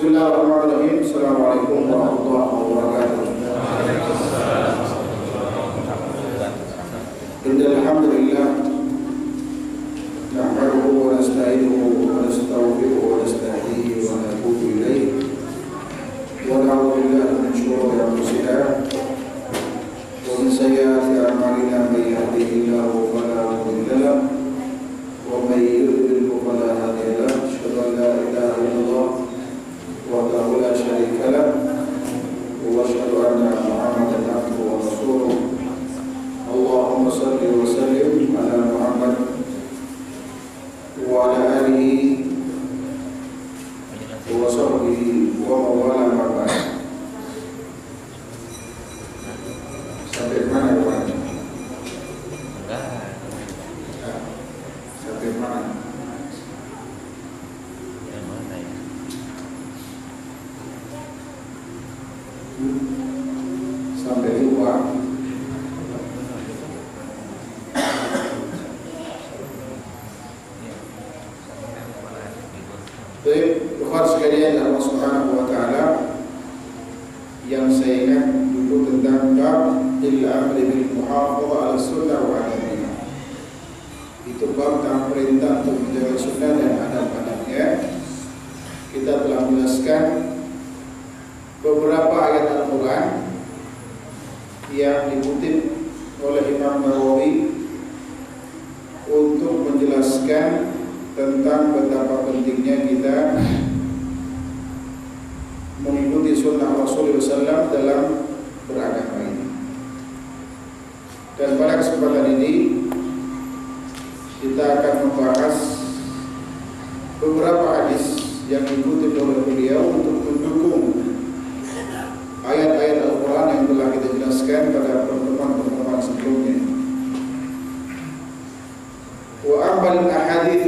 Bismillahirrahmanirrahim. Assalamualaikum warahmatullahi wabarakatuh. Alhamdulillah, nahmaduhu wa nasta'inuhu wa nastaghfiruhu wa nastahdihi wa natubu ilayh wa na'udzu billahi min shururi anfusina wa min sayyiati a'malina, may yahdihillahu fala mudilla lahu wa may yudlil fala hadiya lahu. Asyhadu an la ilaha illallah wahdahu la syarika lahu wa asyhadu anna Muhammadan abduhu wa rasuluh. Allahumma salli wa sallim ala Muhammad wa ala alihi wa sahbihi wa mawala ma'ba'd. Sampai mana Tuhan? Sampai mana? Sampai lupa. Baik, ikhwan sekalian Allah Subhanahu wa taala, yang saya ingat dulu tentang bab al-amri bil muhafadzah ala sunnah wa adabnya. Itu bab tentang perintah untuk menjaga sunnah dan adab-adabnya. Kita telah menjelaskan beberapa ayat Al-Quran yang dikutip oleh Imam Nawawi untuk menjelaskan tentang betapa pentingnya kita mengikuti sunnah Rasulullah SAW dalam beragama ini. Dan pada kesempatan ini kita akan membahas beberapa hadis yang dikutip oleh beliau untuk mendukung ayat-ayat Al-Quran yang telah kita jelaskan pada pertemuan-pertemuan sebelumnya. Wa amal ahadith,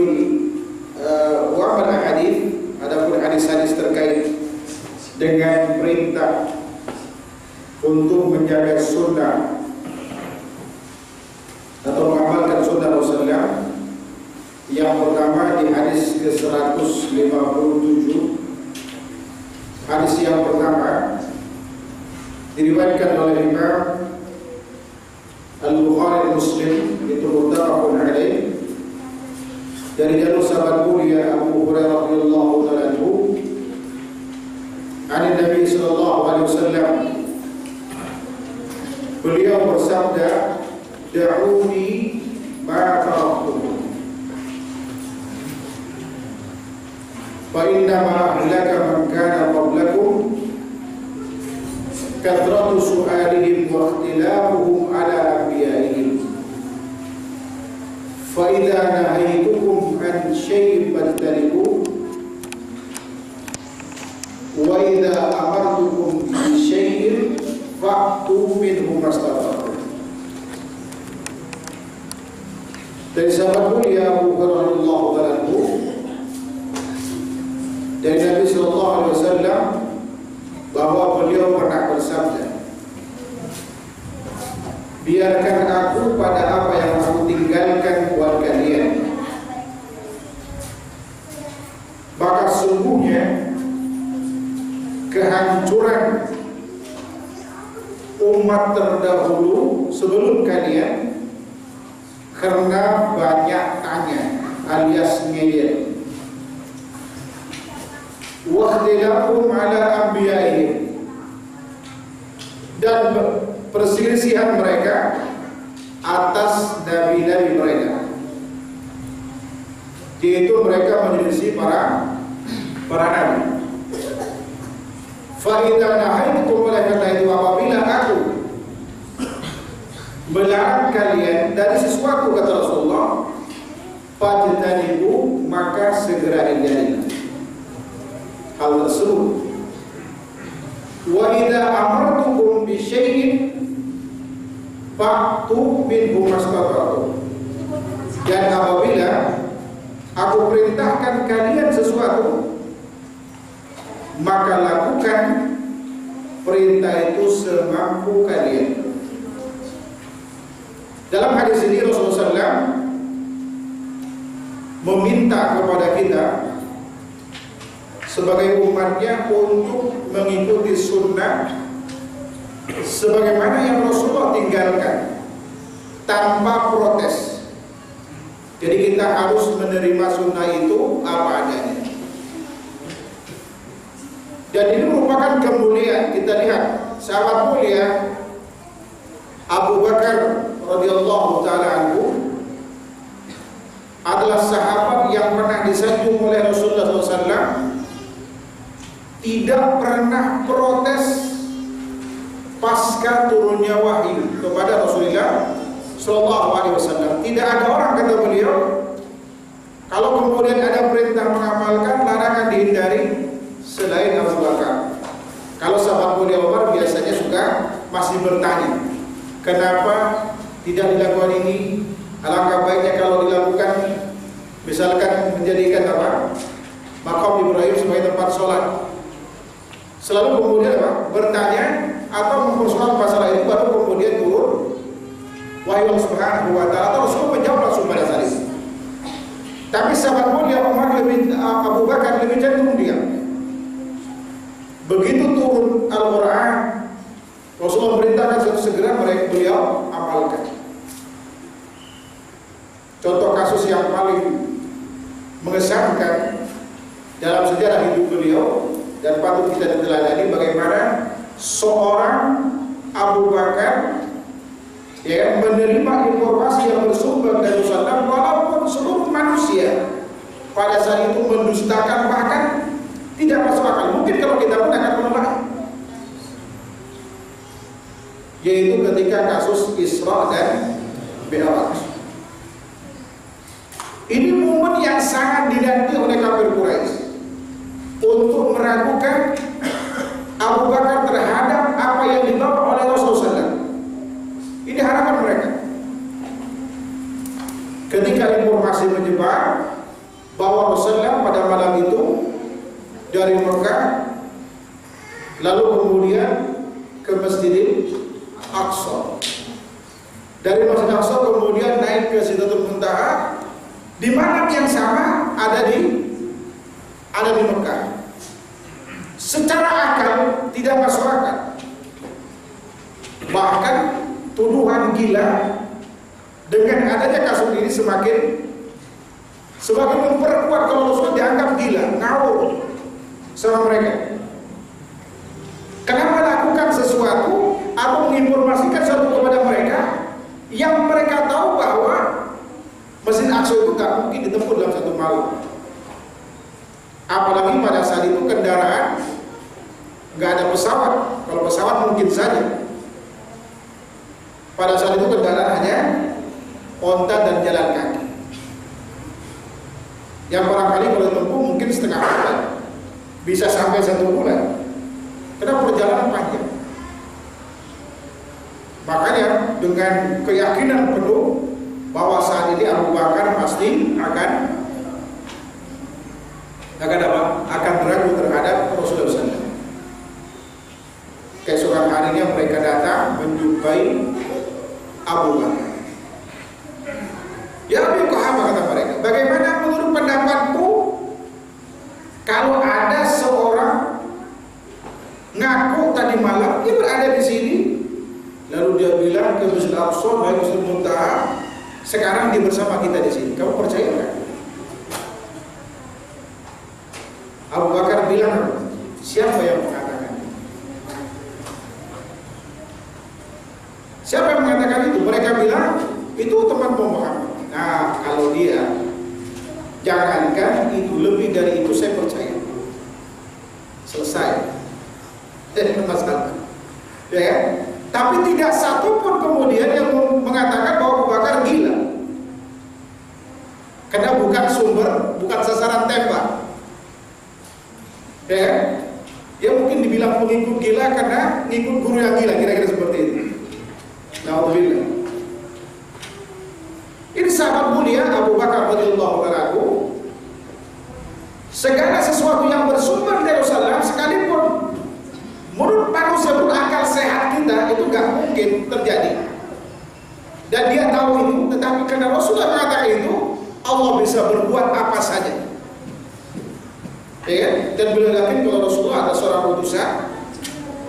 adapun hadis-hadis terkait dengan perintah untuk menjaga sunnah atau mengamalkan sunnah Rasulullah. Yang pertama di hadis ke-157. Hadis yang pertama diriwayatkan oleh Imam Al-Bukhari Muslim, itu muttafaqun alaih, dari jalur sahabat mulia Abu Hurairah radhiyallahu ta'ala anhu, dari Nabi sallallahu alaihi wasallam, beliau bersabda, "Da'uni ma taraktukum, fa inna ma ahlaka man kana qablakum kathratu su'alihim wa ikhtilafuhum ala anbiya'ihim. Fa idza nahaytukum an syai'in fajtanibuhu wa idza amartukum bi syai'in fa'tu minhu mastata'tum." Dari sahabat mulia Abu Hurairah radhiyallahu anhu, dari Nabi sallallahu alaihi wasallam, bahwa beliau pernah bersabda, "Biarkan aku pada apa yang aku tinggalkan buat kalian. Maka sungguhnya kehancuran umat terdahulu sebelum kalian karena banyak tanya alias ngeyel. Wa ikhtilafum ala anbiya'ihim, dan perselisihan mereka atas nabi-nabi mereka, yaitu mereka menyelisih para nabi. Fa idza nahaytukum, oleh karena itu apabila aku melarang kalian dari sesuatu, kata Rasulullah, fajtanibu, maka segera hindari hal tersebut. Wa idza amartukum bi syai'in fa'tu minhu mastata'tum, dan apabila aku perintahkan kalian sesuatu, maka lakukan perintah itu semampu kalian. Dalam hadis ini Rasulullah SAW meminta kepada kita sebagai umatnya untuk mengikuti sunnah sebagaimana yang Rasulullah tinggalkan tanpa protes. Jadi kita harus menerima sunnah itu apa adanya. Dan ini merupakan kemuliaan. Kita lihat sahabat mulia Abu Bakar radhiyallahu taala anhu adalah sahabat yang pernah disanjung oleh Rasulullah SAW, tidak pernah protes pasca turunnya wahyu kepada Rasulullah SAW. Tidak ada orang, kata beliau, kalau kemudian ada perintah mengamalkan, larangan dihindari selain Abu Bakar. Kalau sahabat mulia Umar biasanya suka masih bertanya, kenapa tidak dilakukan ini? Alangkah baiknya kalau dilakukan, misalkan menjadikan apa? Maqam Ibrahim sebagai tempat sholat. Selalu kemudian apa? Bertanya atau mempersoalkan masalah itu, baru kemudian turun wahyu Allah Subhanahu wa taala atau Rasul menjawab langsung pada saat itu. Tapi sahabat mulia Umar Abu Bakar lebih cenderung diam. Begitu turun Al-Quran, Rasulullah perintahkan segera mereka beliau amalkan. Contoh kasus yang paling mengesankan dalam sejarah hidup beliau dan patut kita teladani bagaimana seorang Abu Bakar ya menerima informasi yang bersumber dari Rasulullah, walaupun seluruh manusia pada saat itu mendustakan, bahkan tidak masuk akal. Mungkin kalau kita pun akan menolak. Yaitu ketika kasus Isra dan Mi'raj. Ini momen yang sangat dinanti oleh kafir Quraisy untuk meragukan Abu Bakar terhadap apa yang dibawa oleh Rasulullah SAW. Ini harapan mereka. Ketika informasi menyebar bahwa Rasulullah pada malam itu dari Mekah lalu kemudian ke Masjidil Aqsa, dari Masjidil Aqsa kemudian naik ke Sidratul Muntaha, di malam yang sama ada di Mekah. Secara akal tidak masuk akal. Bahkan tuduhan gila dengan adanya kasus ini semakin memperkuat kalau Rasul dianggap gila, ngawur sama mereka. Kenapa lakukan sesuatu atau menginformasikan sesuatu kepada mereka yang mereka tahu bahwa Masjid Aqsa itu gak mungkin ditempuh dalam satu malam. Apalagi pada saat itu kendaraan gak ada pesawat. Kalau pesawat mungkin saja. Pada saat itu kendaraan hanya onta dan jalan kaki, yang barangkali kalau ditempuh mungkin setengah bulan, bisa sampai 1 bulan. Karena perjalanan panjang. Makanya dengan keyakinan penuh bahwa saat ini Abu Bakar pasti akan ragu terhadap Rasulullah SAW. Keesokan harinya mereka datang menjumpai Abu Bakar. Ya Rabbi Qahama, kata mereka, bagaimana menurut pendapatmu kalau ada seorang ngaku tadi malam dia berada di sini, lalu dia bilang ke Masjid Aqsa, baik Masjid Muntaha, sekarang dia bersama kita di sini. Kamu percaya nggak? Abu Bakar bilang, siapa yang mengatakan? Siapa yang mengatakan itu? Mereka bilang itu teman Muhammad. Nah, kalau dia, jangankan itu, lebih dari itu saya percaya. Selesai. Masalah. Ya, tapi tidak satu pun kemudian yang mengatakan bahwa Abu Bakar gila. Karena bukan bukan sasaran tembak. Ya, dia mungkin dibilang pengikut gila karena ngikut guru yang gila, kira-kira seperti itu. Alhamdulillah. Ini sahabat mulia Abu Bakar radhiyallahu anhu. Segala sesuatu yang bersumber dari Rasulullah, sekalipun menurut manusia, menurut akal sehat kita itu nggak mungkin terjadi. Dan dia tahu itu, tetapi karena Rasulullah mengatakan itu, Allah bisa berbuat apa saja. ya kan? Dan beliau yakin kalau Rasulullah adalah seorang utusan.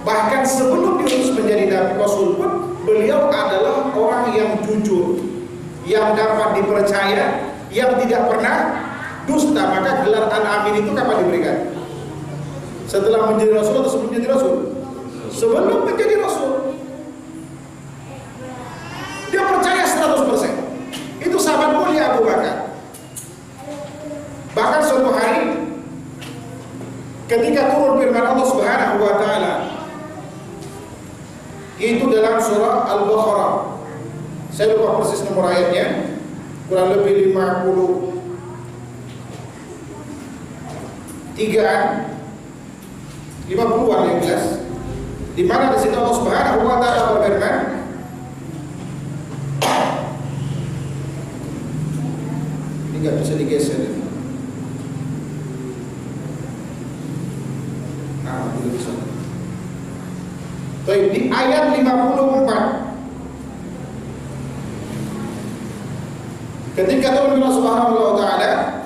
Bahkan sebelum diutus menjadi Nabi Rasul pun, beliau adalah orang yang jujur, yang dapat dipercaya, yang tidak pernah dusta. Maka gelar Al-Amin itu kapan diberikan? Setelah menjadi Rasul atau sebelum menjadi Rasul? Sebelum menjadi Rasul. Dia percaya 100%. Itu sahabat mulia Abu Bakar. Bahkan suatu hari ketika turun firman Allah Subhanahu wa taala, itu dalam surah Al-Baqarah. Saya lupa persis nomor ayatnya, kurang lebih 50-an yang jelas. Di mana di situ Allah Subhanahu wa taala berfirman, ini nggak bisa digeser. Tidak bisa. Baik, di ayat 54. Ketika Allah Subhanahu wa taala,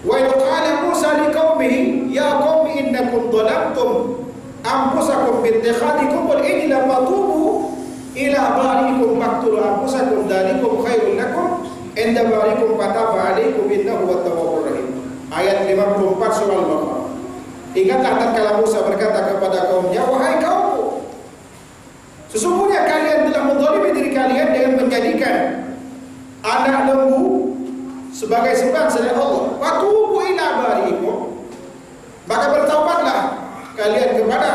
wa idh qala Musa liqaumihi ya qaumi innakum dhalamtum anfusakum biittikhadikum wal ijla fatubu ila bariikum faqtulu anfusakum dzalikum khairun lakum inda bariikum fataba alaikum innahu wat-tawwabur rahim. Ayat 54 surah Al-Baqarah. Ingatlah tatkala Musa berkata kepada kaumnya, wahai kaumku, sesungguhnya kalian telah menzalimi diri kalian dengan menjadikan anak lembu sebagai sembahan selain Allah. Fatubu ila bariikum, maka bertaubatlah kalian kepada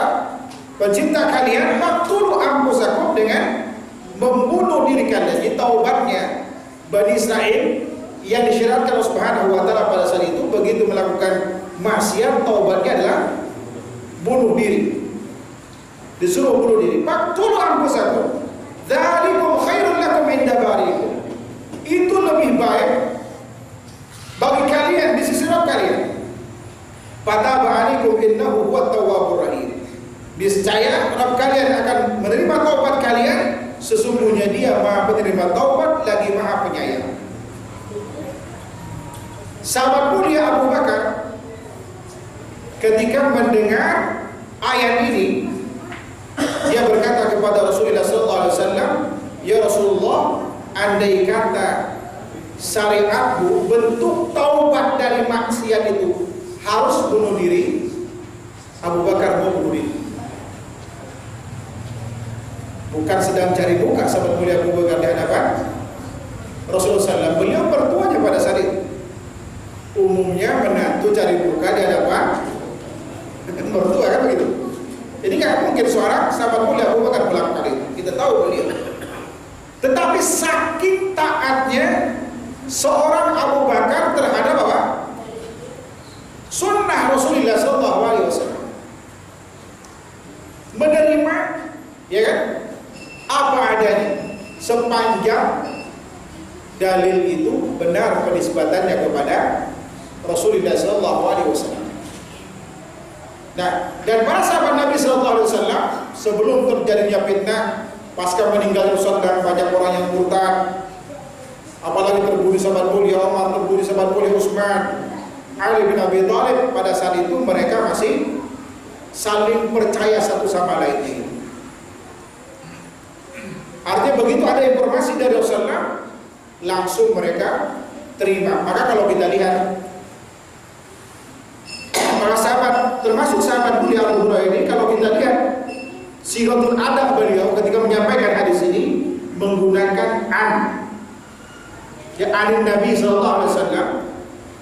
pencipta kalian. Faqtulu anfusakum, dengan membunuh diri kalian. Jadi taubatnya Bani Israel yang disyaratkan Allah Subhanahu wa taala pada saat itu, begitu melakukan maksiat, taubatnya adalah bunuh diri. Disuruh bunuh diri. Faqtulu anfusakum dzalikum khairun lakum inda bariikum. Itu lebih baik bagi kalian di sisi Rabb kalian. Fataba alaikum innahu huwat tawwabur rahim. Niscaya Rabb kalian akan menerima taubat kalian, sesungguhnya Dia Maha penerima taubat lagi Maha penyayang. Sahabat mulia Abu Bakar ketika mendengar ayat ini, dia berkata kepada Rasulullah SAW, ya Rasulullah, andai kata syariatmu bentuk taubat dari maksiat itu harus bunuh diri, Abu Bakar mau bunuh diri. Bukan sedang cari muka sahabat mulia Abu Bakar di hadapan Rasulullah SAW. Beliau mertuanya pada saat itu. Umumnya menantu cari muka di hadapan mertua, kan begitu. Jadi nggak mungkin seorang sahabat mulia Abu Bakar melakukan itu. Kita tahu beliau. Tetapi saking taatnya seorang Abu Bakar terhadap apa? Sunnah Rasulullah SAW. Menerima, ya kan? Apa adanya, sepanjang dalil itu benar penisbatannya kepada Rasulullah SAW. Nah, dan para sahabat Nabi SAW sebelum terjadinya fitnah, pasca meninggalnya Rasulullah, banyak orang yang murtad, apalagi terbunuh sahabat mulia Umar, terbunuh sahabat mulia Utsman, Ali bin Abi Thalib. Pada saat itu mereka masih saling percaya satu sama lain. Artinya begitu ada informasi dari Rasulullah, langsung mereka terima. Maka kalau kita lihat para sahabat, termasuk sahabat mulia Abu Hurairah ini, kalau kita lihat siratul adab beliau ketika menyampaikan hadis ini menggunakan an, ya, anin Nabi SAW.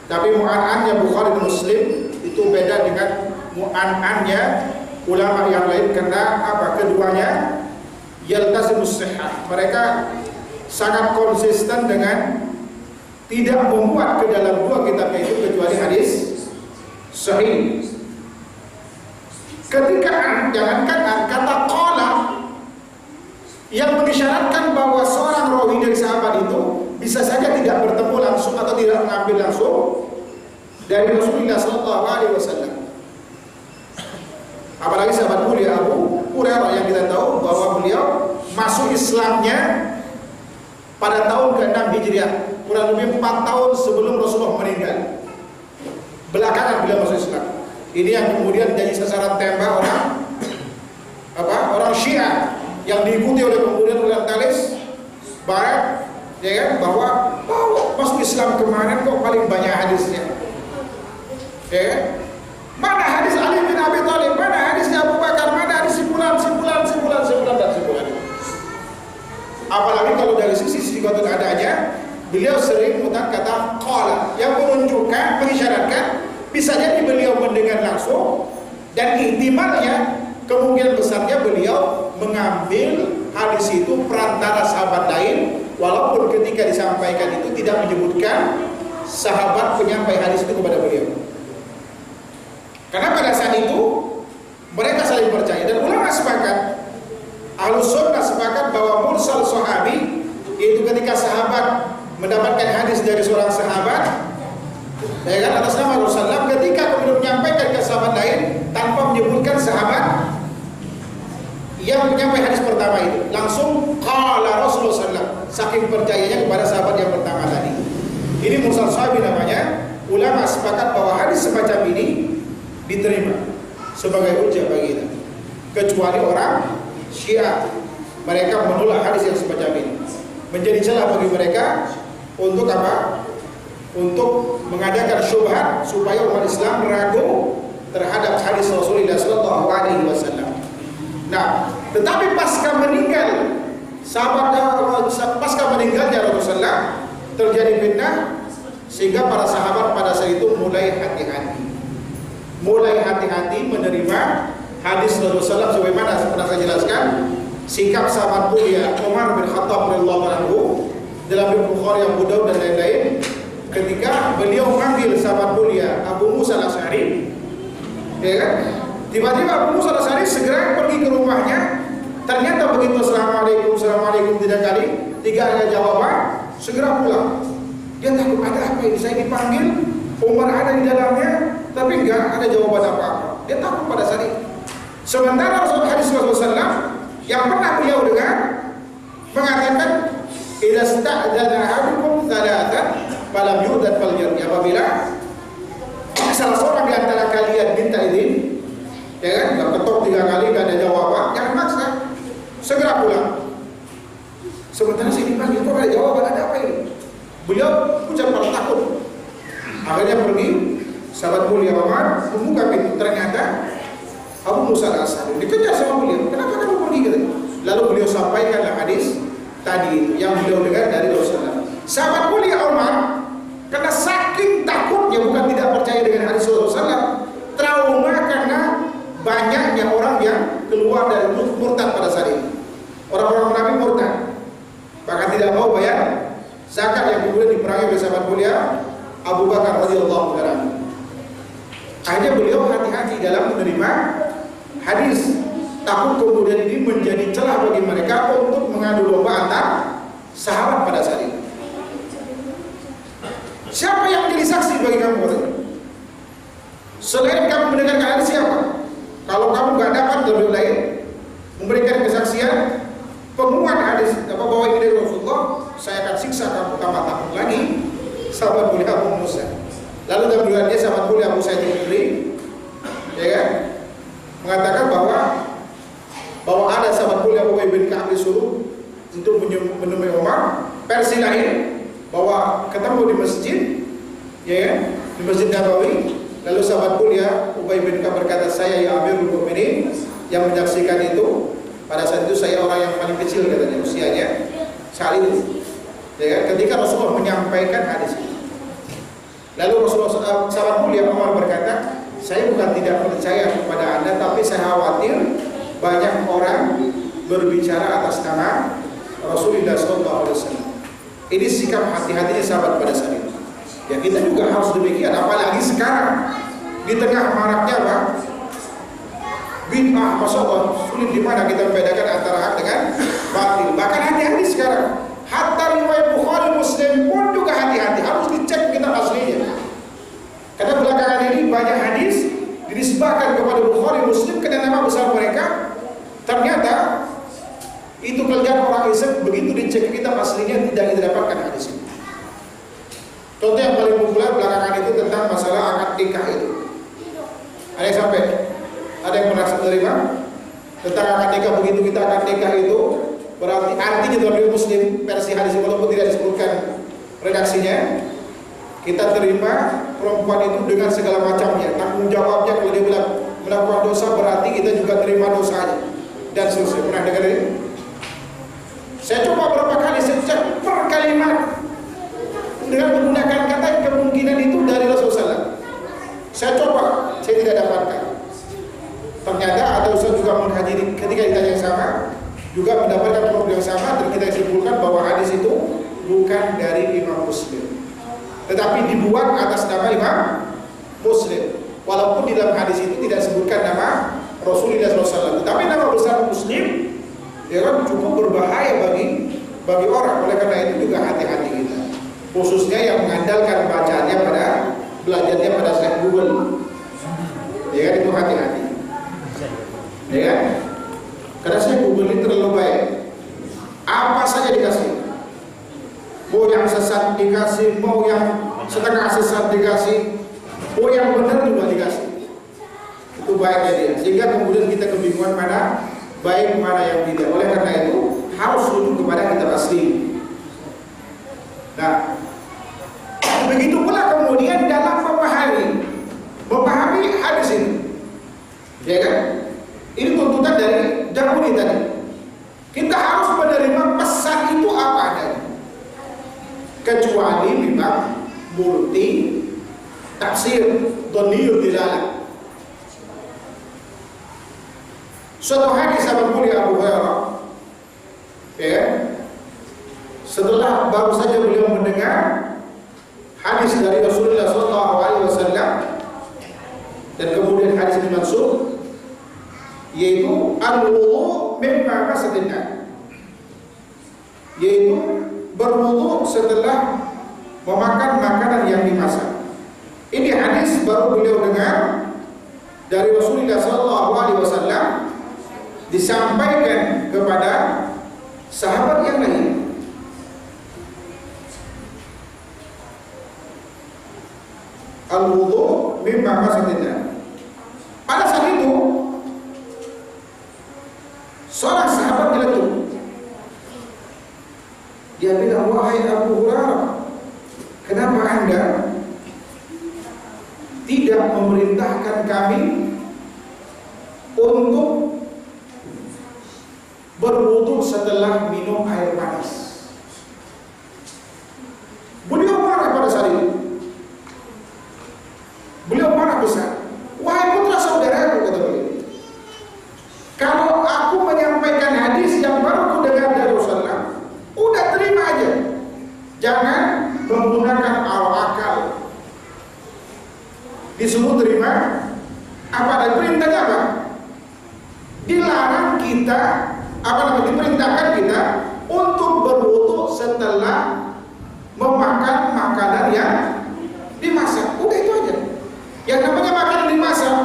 Tapi mu'an-annya Bukhari dan Muslim itu beda dengan mu'an-annya ulama yang lain, karena apa? Keduanya yaltazimus sihah. Mereka sangat konsisten dengan tidak memuat ke dalam dua kitabnya itu kecuali hadis sahih. Ketika jangankan kata qala yang mengisyaratkan bahwa seorang rawi dari sahabat itu bisa saja tidak bertemu langsung atau tidak mengambil langsung dari Rasulullah SAW. Apalagi sahabat mulia Abu Hurairah yang kita tahu bahwa beliau masuk Islamnya pada tahun ke-6 Hijriah, kurang lebih 4 tahun sebelum Rasulullah meninggal. Belakangan beliau masuk Islam. Ini yang kemudian jadi sasaran tembak orang Syiah yang diikuti oleh kemudian orientalis Barat, ya kan, bahwa masuk Islam kemarin kok paling banyak hadisnya, ya kan? Mana hadis Ali bin Abi Thalib, mana hadisnya Abu Bakar, mana hadis simpulan dan simpulan. Apalagi kalau dari sisi sigatul adanya, beliau sering menggunakan kata qala yang menunjukkan, mengisyaratkan bisa jadi beliau mendengar langsung, dan ihtimalnya kemungkinan besarnya beliau mengambil hadis itu perantara sahabat lain, walaupun ketika disampaikan itu tidak menyebutkan sahabat penyampai hadis itu kepada beliau. Karena pada saat itu mereka saling percaya, dan ulama sepakat, Ahlus Sunnah sepakat bahwa mursal sahabi, yaitu ketika sahabat mendapatkan hadis dari seorang sahabat, ya kan, atas nama Rasulullah, ketika kemudian menyampaikan ke sahabat lain tanpa menyebutkan sahabat yang menyampaikan hadis pertama itu, langsung qala Rasulullah SAW, saking percayanya kepada sahabat yang pertama tadi. Ini mursal sahabi namanya. Ulama sepakat bahwa hadis semacam ini diterima sebagai hujjah bagi kita, kecuali orang Syiah. Mereka menolak hadis yang semacam ini, menjadi celah bagi mereka untuk apa? Untuk mengadakan syubhat supaya umat Islam ragu terhadap hadis Rasulullah SAW. Nah, tetapi pasca meninggalnya Rasulullah terjadi fitnah, sehingga para sahabat pada saat itu mulai hati-hati menerima hadis Rasulullah SAW, sebagaimana pernah saya jelaskan sikap sahabat mulia Umar bin Khattab radhiyallahu anhu dalam Bukhari, Abu Daud dan lain-lain, ketika beliau memanggil sahabat mulia Abu Musa al-Asy'ari, ya kan? Tiba-tiba Abu Musa al-Asy'ari segera pergi ke rumahnya. Ternyata begitu assalamualaikum 3 kali, 3 ada jawaban, segera pulang. Dia takut, ada apa ini? Saya dipanggil, Umar ada di dalamnya, tapi enggak ada jawaban apa-apa. Dia takut pada saat itu. Sementara hadis Rasulullah yang pernah beliau dengar mengatakan, idza sta'dzana ahadukum thalathan falam yu'dzan falyarji. Apabila salah seorang di antara kalian minta izin, ya kan, enggak ketok 3 kali enggak ada jawaban, jangan maksa, segera pulang. Sementara saya dipanggil, kok ada jawaban, ada apa ini? Beliau ucap pada takut. Akhirnya pergi, sahabat mulia Umar membuka pintu, ternyata Abu Musa al-Asy'ari dikejar sama beliau. Kenapa kamu pergi gitu? Lalu beliau sampaikanlah hadis tadi yang beliau dengar dari Rasulullah. Sahabat mulia Umar karena saking takutnya, bukan tidak percaya dengan hadis Rasulullah, trauma karena banyaknya orang yang keluar dari murtad pada saat ini. Orang-orang munafik murtad, bahkan tidak mau bayar zakat yang kemudian diperangi oleh sahabat mulia Abu Bakar radhiyallahu anhu. Akhirnya beliau hati-hati dalam menerima hadis, takut kemudian ini menjadi celah bagi mereka untuk mengadu domba antar sahabat pada saat itu. Siapa yang menjadi saksi bagi kamu? Selain kamu mendengarkan hadis, siapa? Kalau kamu nggak dapat dari lain memberikan kesaksian penguat hadis bahwa ini dari Rasulullah, saya akan siksa kamu tambah takut lagi. Sahabat mulia Abu Musa. Lalu kemudian dia sahabat mulia Abu Sa'id al-Khudri, ya kan, mengatakan bahwa ada sahabat mulia Ubay bin Ka'ab disuruh untuk menemui Umar. Versi lain bahwa ketemu di masjid, ya kan, di Masjid Nabawi. Lalu sahabat mulia Ubay bin Ka'ab berkata, saya ya Amirul Mukminin, yang menyaksikan itu. Pada saat itu saya orang yang paling kecil katanya usianya saat itu, ya kan, ketika Rasulullah menyampaikan hadis itu. Lalu Rasulullah sahabat mulia Umar berkata, saya bukan tidak percaya kepada Anda, tapi saya khawatir banyak orang berbicara atas nama Rasulullah SAW. Ini sikap hati-hatinya sahabat pada saat itu. Ya kita juga harus demikian, apalagi sekarang di tengah maraknya apa? Bid'ah, masya Allah, sulit dimana kita membedakan antara hak dengan batil. Bahkan hati-hati sekarang, hatta riwayat Bukhari Muslim pun juga hati-hati, harus dicek kitab aslinya. Karena belakangan ini banyak hadis dinisbahkan kepada Bukhari Muslim karena nama besar mereka. Ternyata itu kerjaan orang Islam, begitu dicek kitab aslinya tidak didapatkan hadis itu. Contoh yang paling populer belakangan itu tentang masalah akad nikah itu. Ada yang sampai? Ada yang pernah menerima tentang akad nikah? Begitu kita akad nikah itu berarti artinya dalam Muslim versi hadis walaupun tidak disebutkan redaksinya, kita terima perempuan itu dengan segala macamnya, tanggung jawabnya. Kalau dia bilang melakukan dosa berarti kita juga terima dosanya dan seterusnya. Pernah dengar ini? Saya coba berapa kali, setiap per kalimat dengan menggunakan kata kemungkinan itu dari Rasulullah. Saya coba, saya tidak dapatkan. Ternyata ada ustaz juga menghadiri ketika ditanya yang sama, juga mendapatkan problem yang sama, dan kita simpulkan bahwa hadis itu bukan dari Imam Muslim, tetapi dibuat atas nama Imam Muslim. Walaupun di dalam hadis itu tidak sebutkan nama Rasulullah SAW, tetapi nama besar Muslim, ya kan, cukup berbahaya bagi orang. Oleh karena itu juga hati-hati kita, khususnya yang mengandalkan bacaannya pada belajarnya pada Syekh Google, ya kan, itu hati-hati, ya kan, karena Syekh Google ini terlalu baik, apa saja dikasih, mau yang sesat dikasih, mau yang setengah sesat dikasih, mau yang benar juga dikasih. Itu baiknya dia, sehingga kemudian kita kebingungan mana baik mana yang tidak. Oleh karena itu harus rujuk kepada kitab asli. Nah, begitu pula kemudian dalam memahami hadis ini, ya kan? Ini tuntutan dari dahulu tadi. Kita harus menerima pesan itu apa adanya, kecuali memang multi tafsir dhaniyul dilalah. Suatu hadis sahabat mulia Abu Hurairah, ya, setelah baru saja beliau mendengar hadis dari Rasulullah SAW, dan kemudian hadis ini mansukh, yaitu al-wudu mimma masadina, yaitu berwudu setelah memakan makanan yang dimasak. Ini hadis baru beliau dengar dari Rasulullah SAW, disampaikan kepada sahabat yang lain. Al-wudu mimma masadina. Pada saat itu seorang sahabat diletup. Dia bilang, wahai Abu Hurairah, kenapa Anda tidak memerintahkan kami untuk berwudu setelah minum air panas? Beliau marah pada saat itu. Beliau marah besar. Wahai putra saudaraku, kata beliau, kalau aku menyampaikan hadis yang baru ku dengar dari Rasulullah, udah terima aja, jangan menggunakan akal. Disuruh terima apa? Dan perintahnya apa? Dilarang kita, diperintahkan kita untuk berwudu setelah memakan makanan yang dimasak. Udah itu aja. Yang namanya makanan dimasak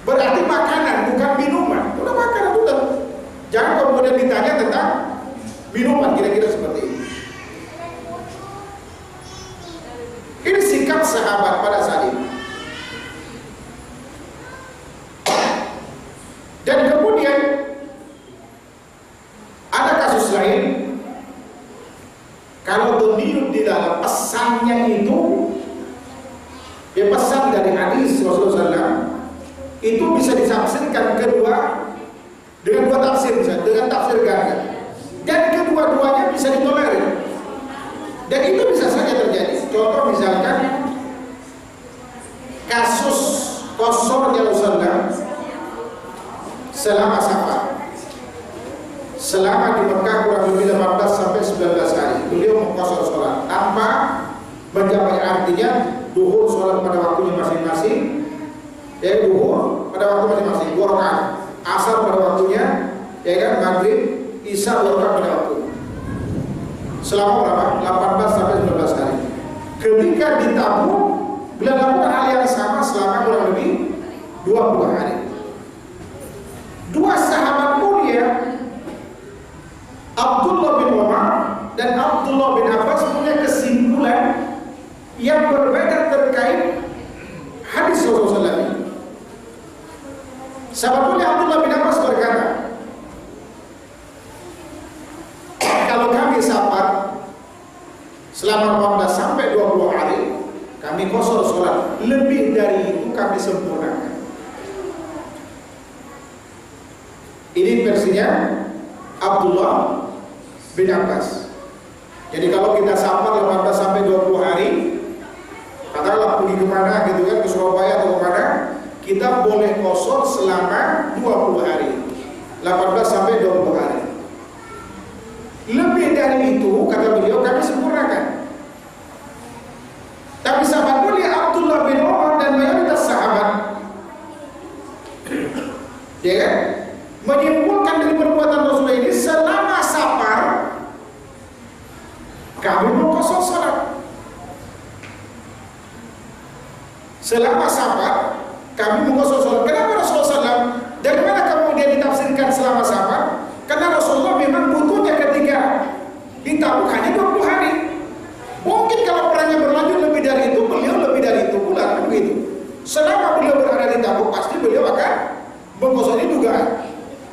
berarti makanan, bukan minuman. Udah makanan, udah. Jangan kemudian ditanya tentang minuman, kira-kira seperti ini. Ini sikap sahabat pada saat itu. Dan kemudian ada kasus lain. Kalau doniut di dalam pesannya itu, ya pesan dari hadis Rasulullah SAW, itu bisa ditafsirkan dengan dua tafsir, dengan tafsir ganda, dan kedua-duanya bisa ditolerir, dan itu bisa saja terjadi. Contoh misalkan kasus kosornya Rasulullah selama safar, selama di Mekah kurang lebih 18 sampai 19 hari beliau mengkosor sholat tanpa mencapai, artinya duhur sholat pada waktunya masing-masing, ya, duhur pada waktu masing-masing 2 rakaat, asar pada waktunya, ya kan, maghrib, isya 2 rakaat pada waktu, selama berapa? 18 sampai 19 hari. Ketika ditabung, beliau lakukan hal yang sama selama kurang lebih 20 hari. Dua sahabat mulia, Abdullah bin Umar dan Abdullah bin Abbas, punya kesimpulan yang berbeda terkait hadis Rasulullah. Sahabat mulia Abdullah bin Abbas berkata, kalau kami safar selama 14 sampai 20 hari, kami qashar sholat. Lebih dari itu kami sempurnakan. Ini versinya Abdullah bin Abbas. Jadi kalau kita safar 18 sampai 20 hari, katakanlah pergi kemana gitu kan, ke Surabaya atau kemana, kita boleh qashar selama 20 hari, 18 sampai 20 hari. Lebih dari itu, kata beliau, kami sempurnakan. Tapi sahabat mulia Abdullah bin Umar dan mayoritas sahabat, ya kan, menyimpulkan dari perbuatan Rasulullah ini, selama safar kami mau qashar salat. Selama safar kami mau qashar salat. Kenapa Rasulullah SAW? Dari mana kemudian ditafsirkan selama safar? Karena Rasulullah memang butuhnya ketika di Tabuk hanya 20 hari. Mungkin kalau perangnya berlanjut lebih dari itu, beliau lebih dari itu pula, begitu. Selama beliau berada di Tabuk, pasti beliau akan mengqashar juga.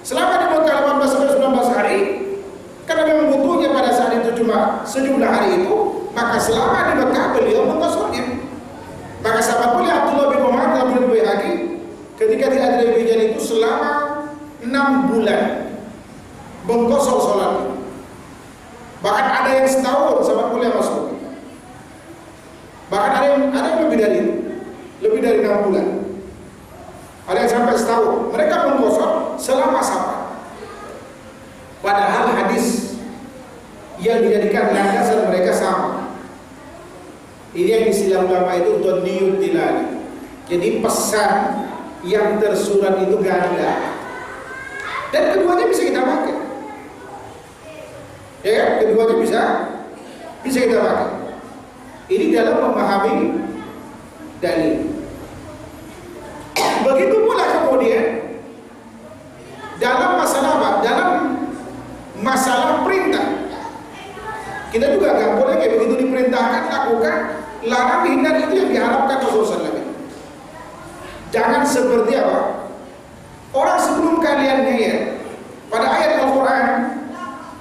Selama di Mekah 18 sampai 19 hari, karena memang butuhnya pada saat itu cuma sejumlah hari itu, maka selama di Mekah beliau mengqasharnya. Maka sahabat mulia Abdullah bin Umar dalam riwayat Baihaqi, ketika tidak ada hujan itu selama 6 bulan mengqashar sholat. Bahkan ada yang setahun, sahabat mulia masuk. Bahkan ada yang lebih dari itu, lebih dari 6 bulan. Ada yang sampai setahun. Mereka mengqashar selama safar. Padahal hadis yang dijadikan landasan mereka sama. Ini yang istilah ulama itu dhanniyut dilali. Jadi pesan yang tersurat itu ganda. Dan keduanya bisa kita pakai. Ya kan? Keduanya bisa kita pakai. Ini dalam memahami dalil. Begitu pula kemudian dalam masalah apa? Dalam masalah perintah. Kita juga nggak boleh kayak begitu diperintahkan lakukan, larang hindar, itu yang diharapkan Rasulullah SAW. Jangan seperti apa? Orang sebelum kalian ngeyel pada ayat Al-Quran,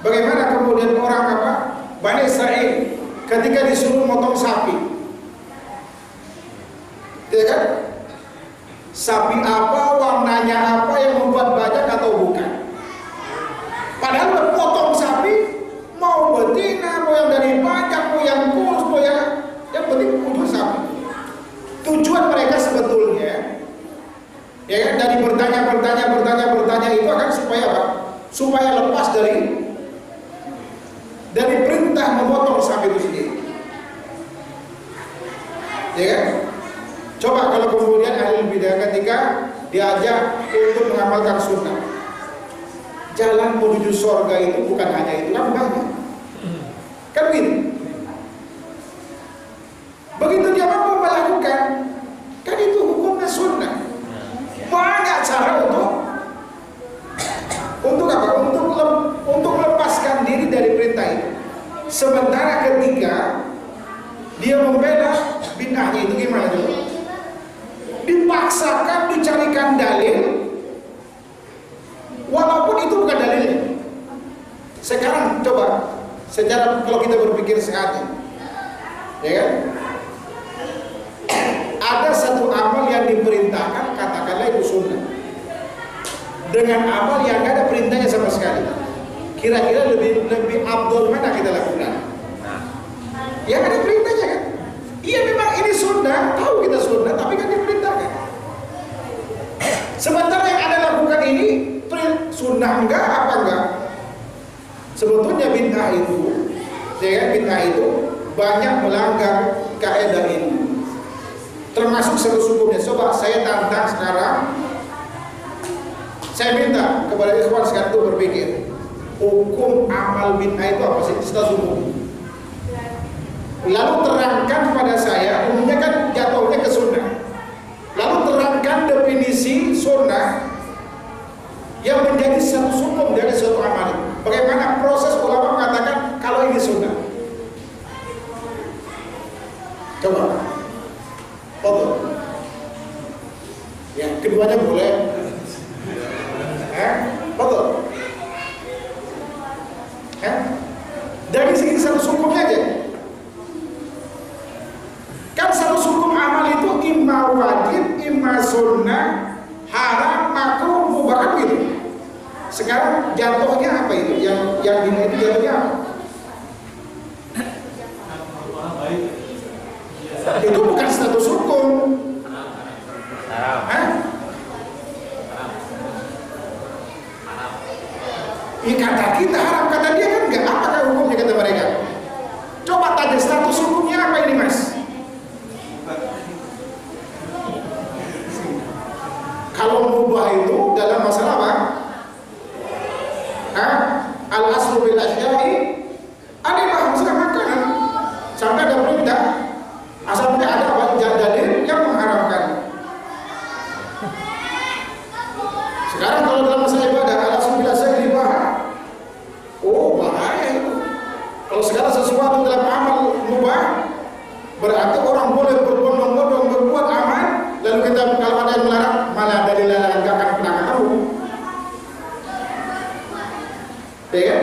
bagaimana kemudian orang apa? Bani Israil ketika disuruh motong sapi, ya kan? Sapi apa, warnanya apa, yang membuat banyak atau bukan? Padahal potong sapi, mau betina, mau yang dari banyak, mau yang kurus, mau yang penting ujung sapi. Tujuan mereka sebetulnya, ya kan, dari bertanya itu akan supaya apa? Supaya lepas dari perintah memotong sapi itu sendiri. Ya kan? Coba kalau kemudian ahli bidah ketika diajak untuk mengamalkan sunnah, jalan menuju surga itu bukan hanya itu, kan banyak. Kan begitu. Begitu dia mampu melakukan, kan itu hukumnya sunnah. Banyak cara untuk apa? Untuk melepaskan diri dari perintah itu. Sementara ketika dia membela bid'ahnya itu gimana coba? Dipaksakan dicarikan dalil, walaupun itu bukan dalilnya. Sekarang coba, secara kalau kita berpikir sehat, ya kan? Ada satu amal yang diperintahkan, katakanlah itu sunnah, dengan amal yang gak ada perintahnya sama sekali. Kira-kira lebih afdol mana kita lakukan? Yang ada perintahnya kan? Iya memang ini sunnah, tahu kita sunnah, tapi kan diperintahkan. Sementara yang Anda lakukan ini sunnah enggak apa enggak? Sebetulnya bid'ah itu, ya kan, bid'ah itu banyak melanggar kaidah ini. Termasuk hukumnya. Coba saya tantang sekarang, saya minta kepada ikhwan sekalian itu berpikir, hukum amal bid'ah itu apa sih? Secara umum. Lalu terangkan pada saya, umumnya kan jatuhnya ke sunnah. Lalu terangkan definisi sunnah yang menjadi satu hukum dari suatu amal. Bagaimana proses ulama mengatakan kalau ini sunnah? Coba. Foto. Ya, keduanya boleh. Dari segi status hukumnya aja. Kan status hukum amal itu imma wajib, imma sunnah, haram, makruh, mubah gitu. Sekarang jatuhnya apa itu? Yang ini itu jatuhnya apa? Itu bukan status hukum. Ya kata kita haram, kata dia kan enggak. Apakah hukumnya kata mereka? Coba tanya status hukumnya apa ini mas? Kalau mubah itu dalam masalah apa? Al-aslu bil asya'i ada masalah makanan sampai ada perintah asalnya ada apa? Dalil yang mengharamkan. Sekarang kalau dalam masalah ibadah al-aslu bil asya'i bahaya itu. Kalau segala sesuatu dalam amal mubah berarti orang boleh berbondong-bondong berbuat amal, lalu kita kalau ada yang melarang malah dari larangan gak akan pernah ketemu. Ya,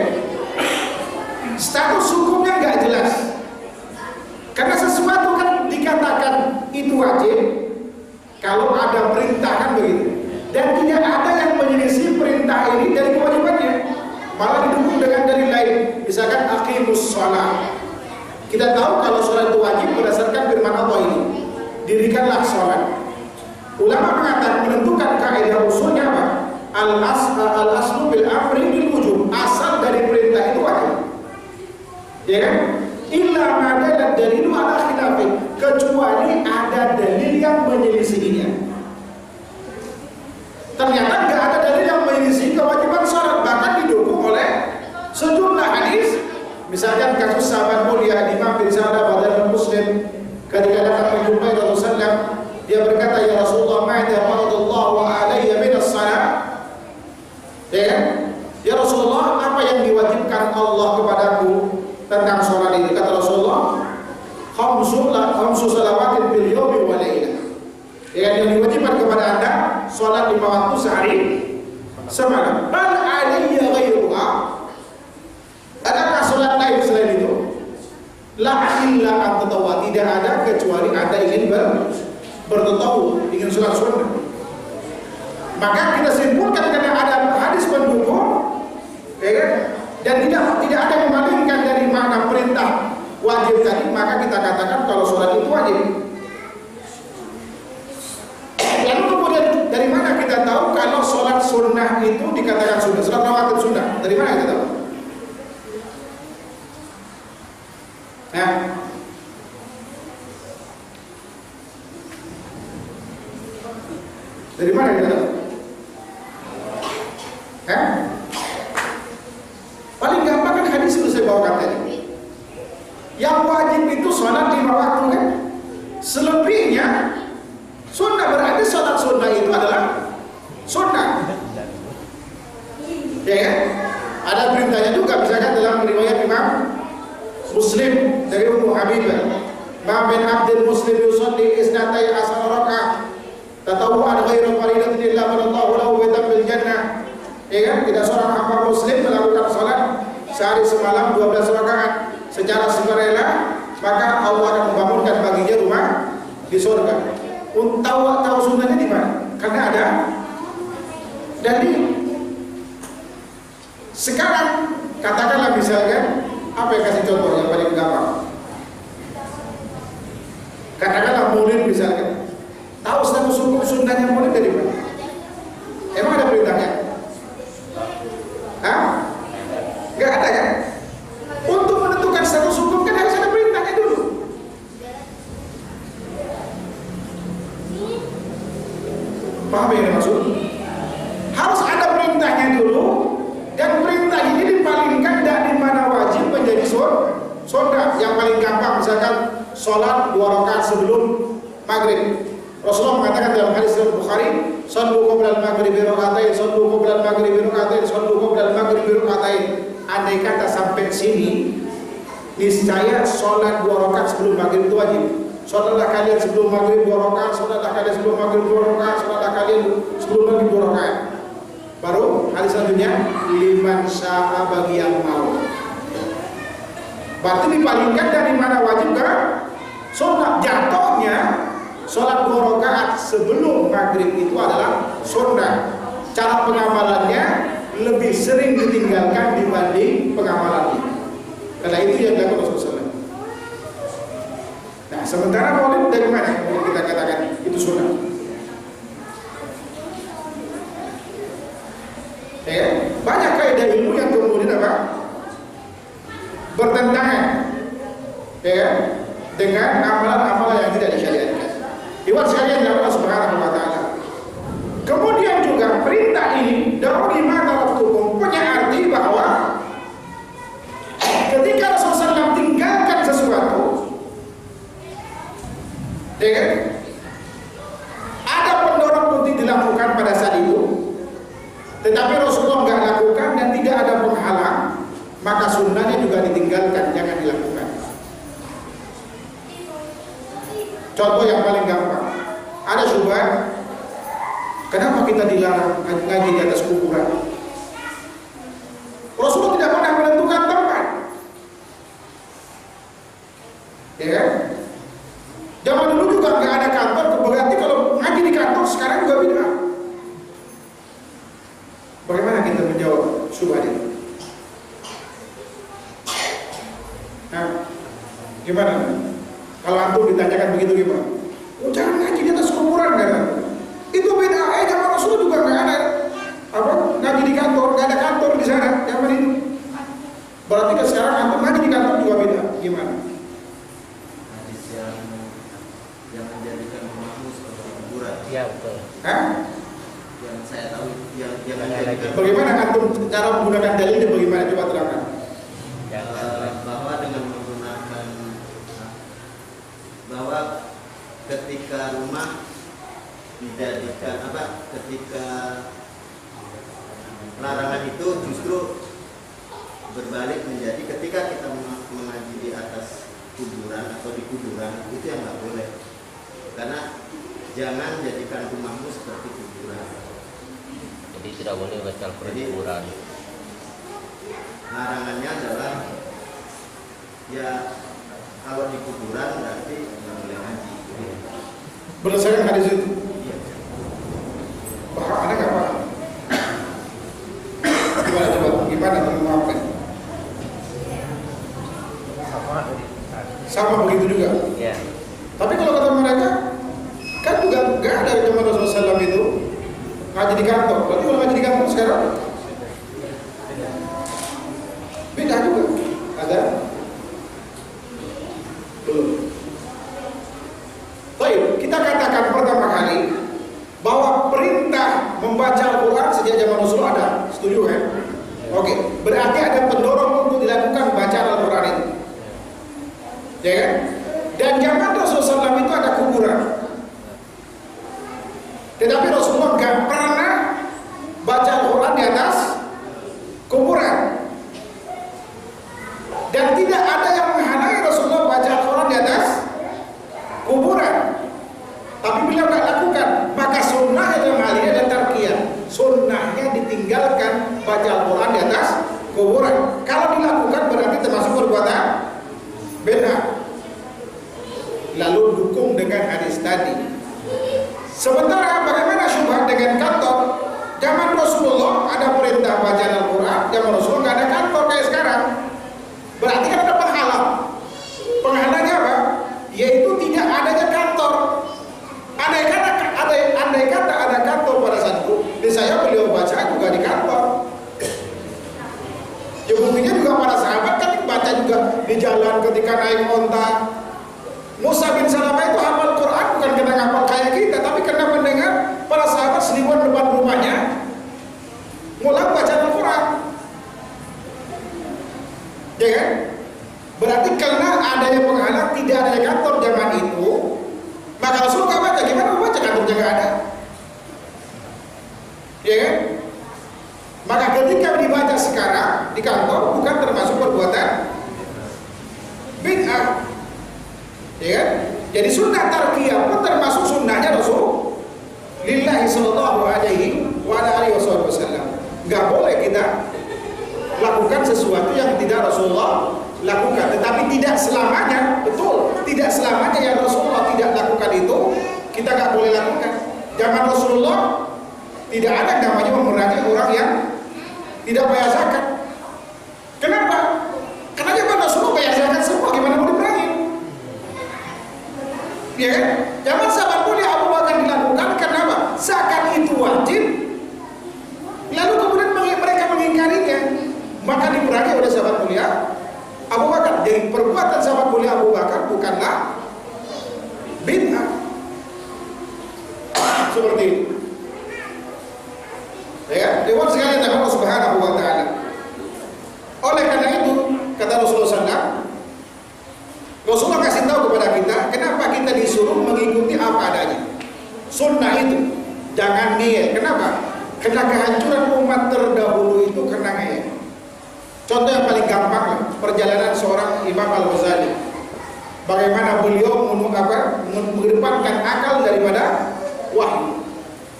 status hukumnya nggak jelas. Karena sesuatu kan dikatakan itu wajib kalau ada perintah kan begitu. Dan tidak ada yang menyelisih perintah ini dari kewajibannya. Malah didukung dengan dalil lain. Misalkan aqimus shalah. Kita tahu kalau sholat itu wajib berdasarkan firman Allah ini. Dirikanlah sholat. Ulama mengatakan menentukan kaidah usulnya apa? Al-aslu bil amri bil wujub. Asal dari perintah itu wajib. Ya kan? Illa ma dalat dalilu ala khilafi. Kecuali ada dalil yang menyelisihinya. Ternyata nggak ada dalil yang menyelisihi kewajiban sholat, bahkan didukung oleh sejumlah hadis. Misalkan kasus sahabat mulia Imam bin Sa'ad Badar Muslim ketika datang menjumpai Rasulullah, dia berkata, ya Rasulullah, ma'idha faradallahu alayya minas salat. Ya Rasulullah, apa yang diwajibkan Allah kepadaku tentang sholat ini? Kata Rasulullah, khamsu salawatin bil yawmi wa laylah. Yang diwajibkan kepada anda sholat 5 waktu sehari semalam. Bal alayya ghairuha. Adakah sholat lain selain itu? La illa an tatawwa. Tidak ada kecuali anda ingin bertatawu, ingin sholat sunnah. Maka kita simpulkan karena ada hadis pendukung, ya, dan tidak ada memalingkan dari makna perintah wajib tadi, maka kita katakan kalau sholat itu wajib. Lalu kemudian dari mana kita tahu kalau sholat sunnah itu dikatakan sunnah? Sholat rawatib sunnah. Dari mana kita tahu? Nah, dari mana kita tahu? Paling gampang kan hadis itu saya bawakan tadi. Yang wajib itu sholat 5 waktu kan? Selebihnya sunnah, berarti sholat sunnah itu adalah sunnah. Ya kan? Ada perintahnya juga, misalkan dalam riwayat Imam Muslim dari Ummu Habibah, ma min abdin muslim yusalli isnatai asar raka'ah tatawwu'an ghairu faridatin illa manallahu lahu baitan bil jannah. Ya kan? Tidak seorang hamba muslim melakukan sholat sehari semalam 12 rakaat secara sukarela, maka Allah akan membangunkan baginya rumah di surga. Tahu sunnahnya di mana? Karena ada dalil. Sekarang katakanlah misalkan, apa yang kasih contoh yang paling gampang? Katakanlah maulid misalkan. Tahu status hukum sunnahnya maulid dari mana? Emang ada perintahnya? Gak ada kan? Untuk menentukan status hukum kan harus ada perintahnya dulu. Paham yang dimaksud? Harus ada perintahnya dulu, dan perintah ini dipalingkan dari mana wajib menjadi sunnah. Yang paling gampang misalkan sholat 2 rakaat sebelum maghrib. Rasulullah mengatakan dalam hadis riwayat Bukhari, "Shallu qabla al-maghribi rak'atain, shallu qabla al-maghribi rak'atain, shallu qabla al-maghribi rak'atain." Andai kata sampai sini, niscaya sholat 2 rakaat sebelum maghrib itu wajib. Sholatlah kalian sebelum maghrib 2 rakaat, sholatlah kalian sebelum maghrib 2 rakaat, sholatlah kalian sebelum maghrib 2 rakaat. Baru hadis selanjutnya, liman sya'a, bagi yang mau. Berarti dipalingkan dari mana wajib ke sunnah. Jatuhnya sholat 2 rakaat sebelum maghrib itu adalah sunnah. Cara pengamalannya lebih sering ditinggalkan dibanding pengamalan ini. Karena itu yang dilakukan Rasulullah. Nah, sementara maulid dari mana kita katakan itu sunnah? Ya, banyak kaidah ilmu yang kemudian apa? Bertentangan, ya, dengan amalan-amalan yang tidak disyariatkan. Iwan sekalian yang Allah Subhanahu wa taala. Kemudian juga perintah ini dalam mana hukum punya arti bahwa ketika Rasulullah SAW tinggalkan sesuatu, ya, ada pendorong untuk dilakukan pada saat itu, tetapi Rasulullah nggak lakukan dan tidak ada penghalang, maka sunnahnya juga ditinggalkan, jangan dilakukan. Contoh yang paling gampang, ada syubhat, kenapa kita dilarang ngaji di atas kuburan? Rasulullah tidak pernah menentukan tempat, ya kan? Zaman dulu juga nggak ada kantor, berarti kalau ngaji di kantor sekarang juga bid'ah. Bagaimana kita menjawab syubhat ini? Nah, gimana? Kalau antum ditanyakan begitu gimana? Oh, jangan ngaji di atas kuburan kan? Itu beda. Zaman Rasul juga nggak ada apa ngaji di kantor, nggak ada kantor di sana zaman itu. Berarti kan sekarang antum ngaji di kantor juga beda. Gimana? Hadis yang menjadikan rumahmu seperti kuburan. Iya betul. Hah? Yang saya tahu yang menjadikan. Bagaimana antum cara menggunakan dalilnya? Bagaimana coba terangkan? Bahwa dengan menggunakan bahwa ketika rumah dijadikan apa, ketika larangan itu justru berbalik menjadi ketika kita mengaji di atas kuburan atau di kuburan, itu yang nggak boleh, karena jangan jadikan rumahmu seperti kuburan. Jadi tidak boleh baca Al-Quran di kuburan. Larangannya adalah ya kalau di kuburan berarti nggak boleh ngaji. Berdasarkan hadis itu. Iya. Paham? Ada nggak paham? Gimana coba? Gimana memaafkan? Sama begitu juga. Ya. Tapi kalau kata mereka, kan juga nggak ada di zaman Rasulullah SAW itu ngaji di kantor. Berarti kalau ngaji di kantor sekarang beda juga. Ada? Belum. Baik, kita katakan pertama kali bahwa perintah membaca Al-Quran sejak zaman Rasulullah ada. Setuju kan? Oke, berarti ada pendorong untuk dilakukan bacaan Al-Quran itu. Ya kan? Dan zaman Rasulullah SAW itu ada kuburan. Tetapi Rasulullah nggak pernah baca Al-Quran di atas kuburan. Dan tidak ada yang menghalangi Rasulullah baca Al-Quran di atas kuburan. Tapi beliau nggak lakukan, maka sunnahnya dalam hal ini adalah tarkiyah. Sunnahnya ditinggalkan baca Al-Quran di atas kuburan. Kalau dilakukan berarti termasuk perbuatan beda. Lalu dukung dengan hadis tadi. Sementara bagaimana syubhat dengan kantor? Zaman Rasulullah ada perintah baca Al-Quran, zaman Rasulullah nggak ada kantor kayak sekarang. Berarti kan ada penghalang. Penghalangnya apa? Yaitu tidak adanya kantor. Andai kata ada kantor pada saat itu, saya beliau baca juga di kantor. Ya buktinya juga para sahabat kan baca juga di jalan ketika naik onta. Musa bin Salamah itu hafal Quran bukan karena hafal kayak kita, tapi karena mendengar para sahabat seribuan depan rumahnya mulai baca Al-Quran. Ya kan? Berarti karena adanya penghalang, tidak adanya kantor zaman itu, maka Rasul nggak baca. Gimana mau baca? Kantornya nggak ada. Ya kan? Maka ketika dibaca sekarang di kantor bukan termasuk perbuatan bid'ah. Ya kan? Jadi sunnah tarkiyah pun termasuk sunnahnya Rasul lillahi sallallahu alaihi wasallam. Nggak boleh kita lakukan sesuatu yang tidak Rasulullah lakukan. Tetapi selamanya, betul, tidak selamanya yang Rasulullah tidak lakukan itu kita nggak boleh lakukan. Zaman Rasulullah tidak ada yang namanya memerangi orang yang tidak bayar zakat. Kenapa? Karena zaman Rasulullah bayar zakat semua, gimana mau diperangi? Ya kan? Zaman sahabat mulia Abu Bakar dilakukan karena apa? Zakat itu wajib. Lalu kemudian mereka mengingkarinya, maka diperangi oleh sahabat mulia Abu Bakar. Jadi perbuatan sahabat mulia Abu Bakar bukanlah bid'ah. Seperti itu. Ya, dewan sekalian Allah Subhanahu wa taala. Oleh karena itu, kata Rasulullah SAW, Rasulullah kasih tahu kepada kita, kenapa kita disuruh mengikuti apa adanya. Sunnah itu, jangan ngeyel. Kenapa? Karena kehancuran umat terdahulu itu karena ngeyel. Contoh yang paling gampang lah, perjalanan seorang Imam Al-Ghazali. Bagaimana beliau mengedepankan akal daripada wahyu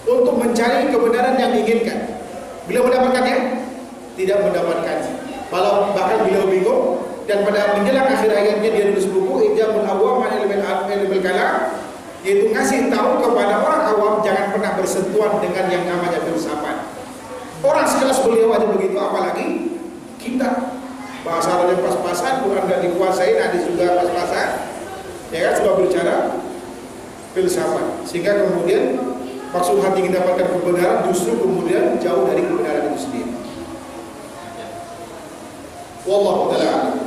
untuk mencari kebenaran yang diinginkan. Beliau mendapatkannya? Tidak mendapatkannya. Bahkan beliau bingung, dan pada menjelang akhir hayatnya dia nulis buku Ijamul Awam an Ilmil Kalam, yaitu ngasih tahu kepada orang awam jangan pernah bersentuhan dengan yang namanya filsafat. Orang sekelas beliau aja begitu, apalagi kita. Bahasa Arabnya pas-pasan, Quran nggak dikuasai, hadis juga pas-pasan, ya kan, sudah berbicara filsafat, sehingga kemudian maksud hati ingin dapatkan kebenaran justru kemudian jauh dari kebenaran itu sendiri. Wallahu ta'ala.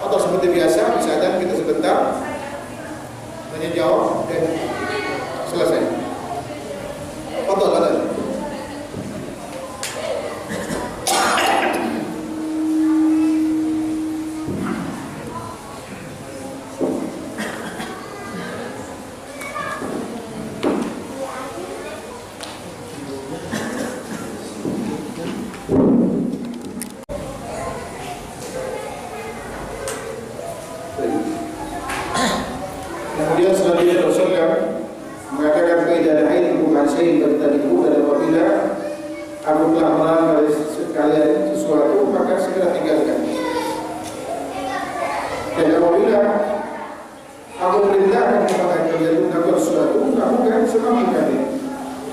Atau seperti biasa, misalkan kita sebentar tanya jawab dan selesai. Fadhal. Kemudian selanjutnya Rasulullah mengatakan kaidah ilmu bukan syai bertadiku, dan apabila aku telah melarang dari sekalian sesuatu maka segera tinggalkan. Dan apabila aku perintahkan kepada kalian melakukan sesuatu, lakukan semampunya.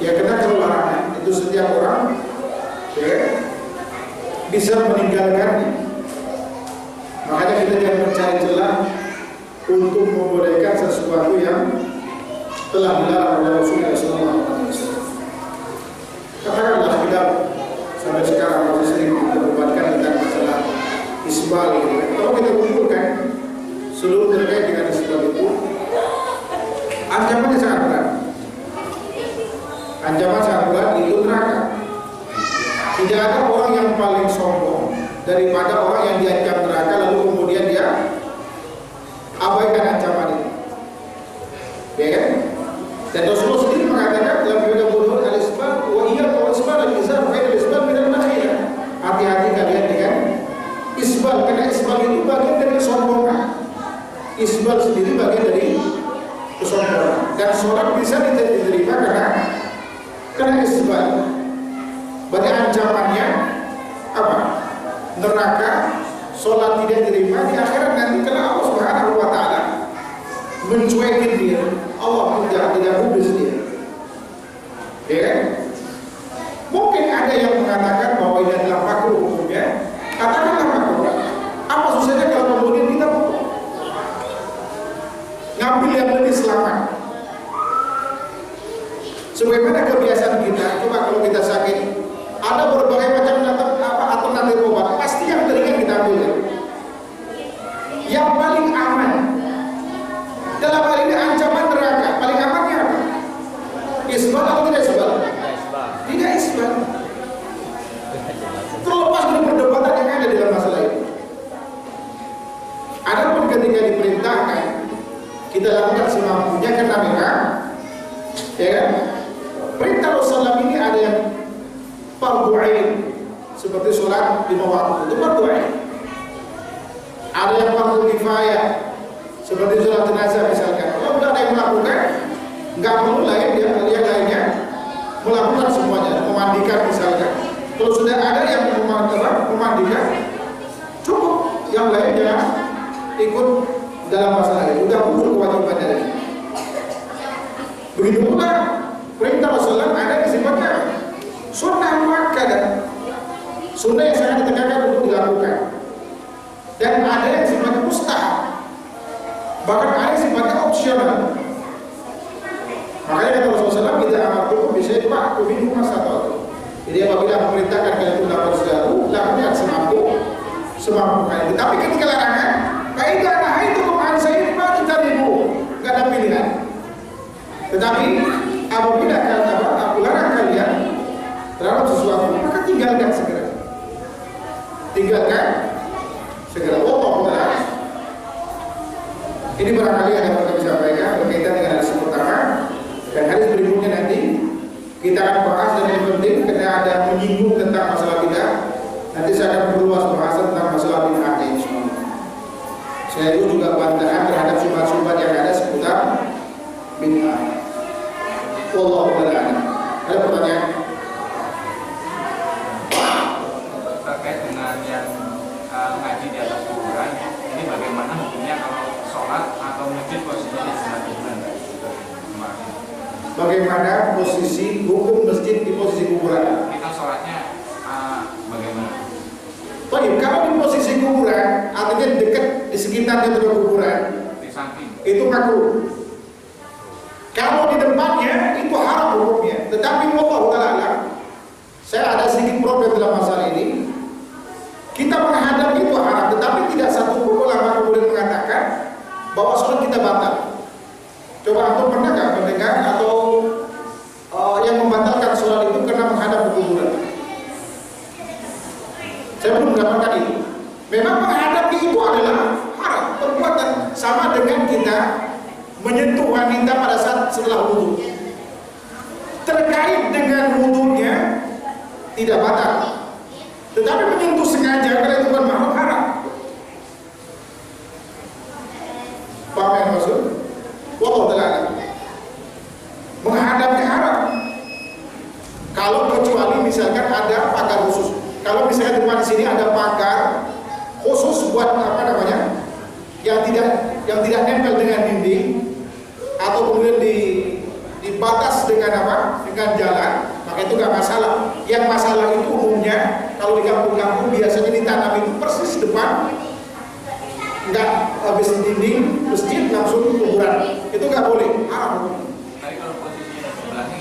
Ya, karena kalau larangan itu setiap orang ya, bisa meninggalkannya. Makanya kita jangan mencari celah untuk membolehkan sesuatu yang telah dilarang oleh Rasulullah SAW. Katakanlah kita sampai sekarang masih sering berdebatkan tentang masalah isbal ini. Kalau kita kumpulkan seluruh terkait dengan isbal itu, ancamannya sangat berat. Ancaman sangat berat itu neraka. Tidak ada orang yang paling sombong daripada orang yang diancam neraka lalu kemudian dia abaikan ancaman itu, ya kan? Dan Rasulullah sendiri mengatakan dalam riwayat Bukhari al-isbal wa iyyakum al-isbal al-izar fa al-isbal min al-nakhiyah. Hati-hati kalian dengan isbal, karena isbal itu bagian dari kesombongan. Isbal sendiri bagian dari kesombongan, dan sholat bisa diterima karena isbal. Berarti ancamannya apa? Neraka. Sholat tidak diterima di akhirat nanti, karena Allah Subhanahu wa taala mencuekin dia. Allah tidak hubris dia. Ya kan? Mungkin ada yang mengatakan bahwa ini adalah makruh hukumnya. Katakanlah makruh. Apa susahnya kalau kemudian kita ngambil yang lebih selamat? Sebagaimana kebiasaan kita, coba kalau kita sakit, ada berbagai macam alternatif obat, pasti yang teringat kita ambil. Yang paling aman dalam hal ini ancaman neraka, paling amannya apa? Isbal atau tidak isbal? Tidak isbal. Terlepas dari perdebatan yang ada dalam masalah itu. Adapun ketika diperintahkan kita lakukan semampunya karena memang, ya kan? Perintah Rasulullah ini ada yang fardhu ain, seperti sholat 5 waktu itu fardhu ain. Ada yang fardhu kifayah, seperti sholat jenazah misalkan. Kalau tidak ada yang melakukan, nggak perlu yang lainnya melakukan semuanya. Memandikan misalkan, kalau sudah ada yang memandikan, cukup. Yang lain jangan ikut dalam masalah itu, udah gugur kewajibannya tadi. Begitu pula perintah Rasulullah ada yang sifatnya sunnah muakkadah, sunnah yang sangat ditegakkan untuk dilakukan, dan ada yang sifatnya mustahab, bahkan ada yang sifatnya opsional. Makanya kata Rasulullah SAW, tidak amartukum bisyai'in fa'tu minhu mastata'tum. Jadi apabila memerintahkan kalian untuk melakukan sesuatu, lakukan semampu kalian. Tetapi ketika larangan, kaidah nahaytukum an syai'in fa'tanibu, enggak ada pilihan. Tetapi apabila aku larang kalian terhadap sesuatu, maka tinggalkan segera. Tinggalkan segera. Allah. Ini barangkali ada yang kami sampaikan berkaitan dengan hadis pertama, dan hadis berikutnya nanti kita akan bahas, dan yang penting karena ada menyinggung tentang masalah bid'ah. Nanti saya akan perluas bahasan tentang masalah bid'ah ini semua. Saya juga bantahan terhadap sumber-sumber yang ada seputar bid'ah. Wallahu a'lam. Ada pertanyaan? Terkait dengan yang ngaji di atas kuburan, ini bagaimana hukumnya kalau sholat atau masjid posisinya di sebelah kuburan? Bagaimana posisi hukum masjid di posisi kuburan? Kita sholatnya bagaimana? Baik, kalau di posisi kuburan, artinya dekat di sekitar kuburan, Di samping. itu makruh. Kalau di depannya itu haram hukumnya. Tetapi wallahu ta'ala, saya ada sedikit problem dalam masalah ini. Kita menghadap itu haram, tetapi tidak satu pun ulama kemudian mengatakan bahwa sholat kita batal. Coba antum pernah nggak mendengar atau yang membatalkan sholat itu karena menghadap kuburan? Saya belum mendapatkan itu. Memang menghadap itu adalah haram, perbuatan sama dengan kita menyentuh wanita pada saat setelah wudhu. Terkait dengan wudhunya tidak batal, tetapi menyentuh sengaja karena itu bukan makhluk haram. Paham yang maksud? Wallahu ta'ala. Menghadapnya haram. Kalau kecuali misalkan ada pagar khusus. Kalau misalkan di sini ada pagar khusus buat apa namanya, yang tidak nempel dengan dinding, atau kemudian dibatas dengan apa? Dengan jalan, maka itu nggak masalah. Yang masalah itu umumnya kalau di kampung-kampung biasanya ditanam itu persis depan, nggak habis dinding masjid langsung kuburan, itu nggak boleh. Tapi kalau posisinya sebelahnya,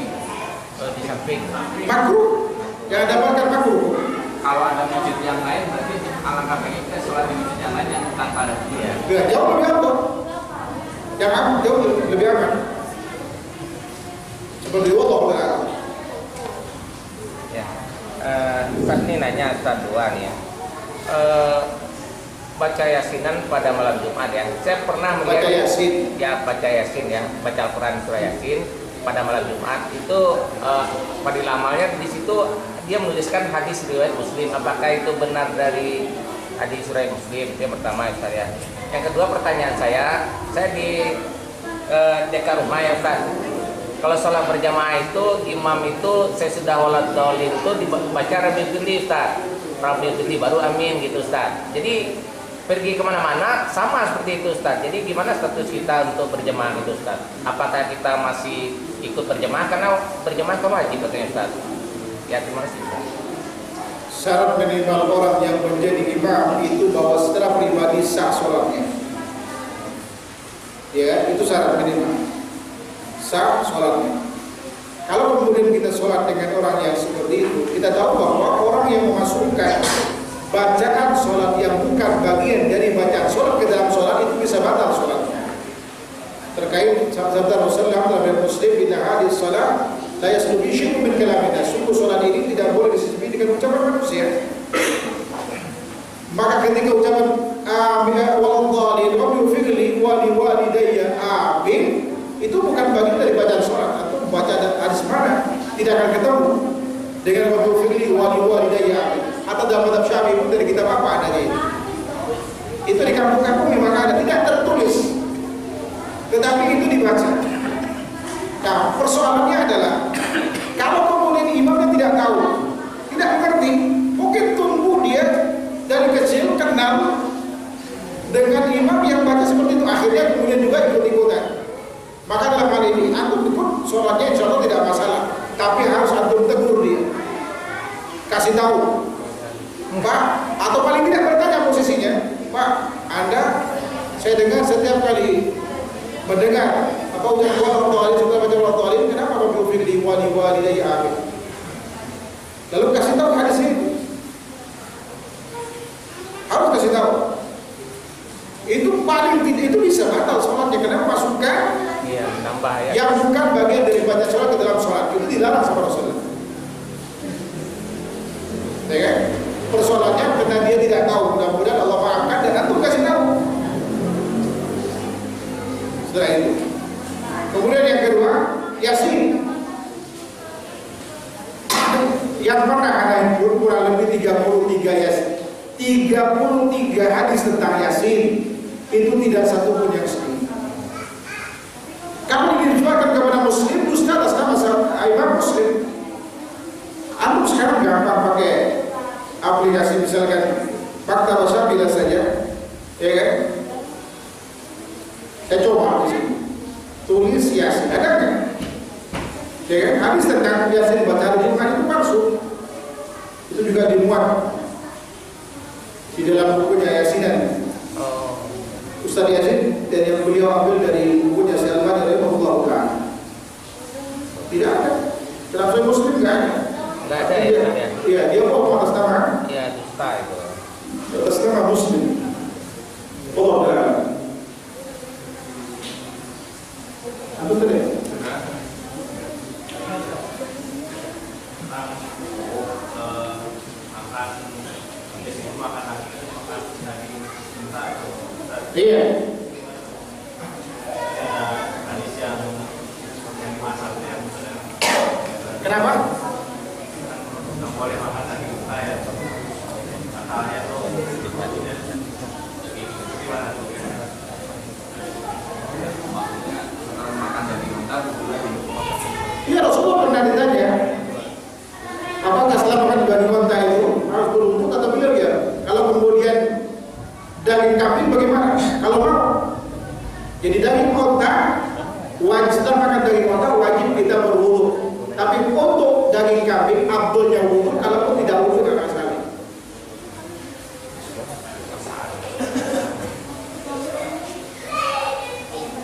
di samping. Makruh, yang dapatkan makruh. kalau ada masjid yang lain berarti alangkah baiknya kita sholat di masjid yang lain yang tanpa ada kuburan. Ya, jauh lebih aman. Yang aman jauh lebih aman. Seperti Allah Ta'ala. Ya, Ustaz ini nanya Ustaz dua nih ya. Baca yasinan pada malam Jumat ya. Saya pernah melihat Baca yasin. ya, baca yasin ya, baca Al-Quran surah Yasin pada malam Jumat itu pada amalnya di situ dia menuliskan hadis riwayat Muslim. Apakah itu benar dari hadis riwayat Muslim? Itu yang pertama ya, Ustaz ya. Yang kedua pertanyaan saya di dekat rumah ya Ustaz. Kalau sholat berjamaah itu imam itu saya sudah walat dolin itu dibaca Rabi Binti Ustaz, Rabi Binti baru amin gitu Ustaz. Jadi pergi kemana-mana sama seperti itu Ustaz. Jadi gimana status kita untuk berjamaah itu Ustaz? Apakah kita masih ikut berjamaah karena berjamaah itu wajib katanya Ustaz? Ya terima kasih Ustaz. Syarat minimal orang yang menjadi imam itu bahwa setelah pribadi sah sholatnya. Ya, itu syarat minimal. Sah sholatnya. Kalau kemudian kita sholat dengan orang yang seperti itu, kita tahu bahwa orang yang memasukkan bacaan sholat yang bukan bagian dari bacaan sholat ke dalam sholat itu bisa batal sholatnya. Terkait sabda Rasulullah dalam Muslim bila hadis sholat la yaslubi syai'un min kalamina. Sungguh sholat ini tidak boleh disisipi dengan ucapan manusia. Maka ketika ucapan amin waladhdallin wa bighfirli wa liwalidayya amin itu bukan bagian dari bacaan sholat atau baca hadis mana, tidak akan ketemu dengan wa bighfirli wa liwalidayya amin. Atau dalam madhab Syafi'i pun dari kitab apa adanya ini. Itu di kampung-kampung memang ada, tidak tertulis, tetapi itu dibaca. Nah, persoalannya adalah kalau kemudian imamnya tidak tahu, tidak mengerti, mungkin tunggu dia dari kecil kenal dengan imam yang baca seperti itu, akhirnya kemudian juga ikut-ikutan. Maka dalam hal ini antum ikut sholatnya insya Allah tidak masalah, tapi harus antum tegur dia, kasih tahu, Pak, atau paling tidak bertanya posisinya, Pak, Anda saya dengar setiap kali mendengar apa ucapan Allah sudah baca Allah, kenapa Bapak firli wali dari amin? Lalu kasih tahu hadis itu, harus kasih tahu. Itu paling tidak itu bisa batal sholatnya karena masukkan nambah ya. yang bukan bagian dari baca sholat ke dalam sholat, itu dilarang sama Rasulullah. Ya kan? Persoalannya karena dia tidak tahu, mudah-mudahan Allah maafkan dan antum kasih tahu. Setelah itu, kemudian yang kedua, Yasin. Yang pernah ada kurang lebih 33 Yasin, 33 hadis tentang Yasin, itu tidak satu pun yang sahih. Kamu ditujukan kepada Muslim, dusta atas nama Imam Muslim. Antum sekarang gampang pakai aplikasi misalkan Fakta Bahasa bila saja, ya kan? Saya coba di sini tulis Yasin, ada nggak? Ya kan? Habis tentang Yasin baca bukan itu palsu. Itu juga dimuat di dalam bukunya Yasinan. Ustaz Yasin dan yang beliau ambil dari bukunya Syalban dari Allah Ta'ala. Tidak ada. Dalam Sahih Muslim nggak ada. Nggak ada ya? Iya, dia bohong atas nama. Iya, dusta itu. Atas nama Muslim. Allah Ta'ala. Apa tadi? Iya. Kenapa? Iya, Rasulullah pernah ditanya, apakah setelah makan daging unta itu harus beruntut atau beliau ya? Kalau kemudian daging kambing bagaimana? Kalau mau, jadi daging unta wajib, setelah makan daging unta wajib kita berwudu. Tapi untuk daging kambing abdulnya wudu, kalaupun tidak wudu tidak masalah.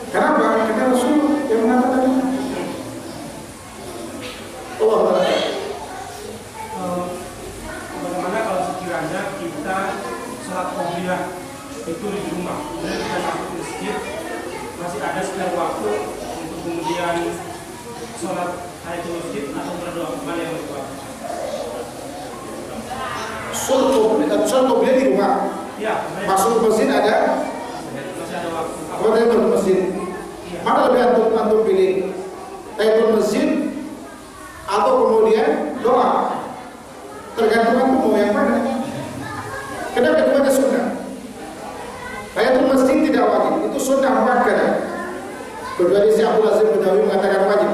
Kenapa? Karena Rasul yang mengatakan itu. Allah Ta'ala. Bagaimana kalau sekiranya kita sholat qobliyah itu di rumah, kemudian kita masuk ke masjid, masih ada sekitar waktu untuk kemudian sholat tahiyatul masjid atau berdoa kembali yang berdoa. Sholat qobliyah di rumah. Ya, Masuk ke masjid ada. masih ada waktu. Apa yang masuk masjid? Mana lebih antum pilih? Tahiyatul masjid atau kemudian doa? Tergantung antum mau yang mana. Karena keduanya sunnah. Tahiyatul masjid tidak wajib, itu sunnah muakkadah. Kecuali si Abdul Aziz Badawi mengatakan wajib.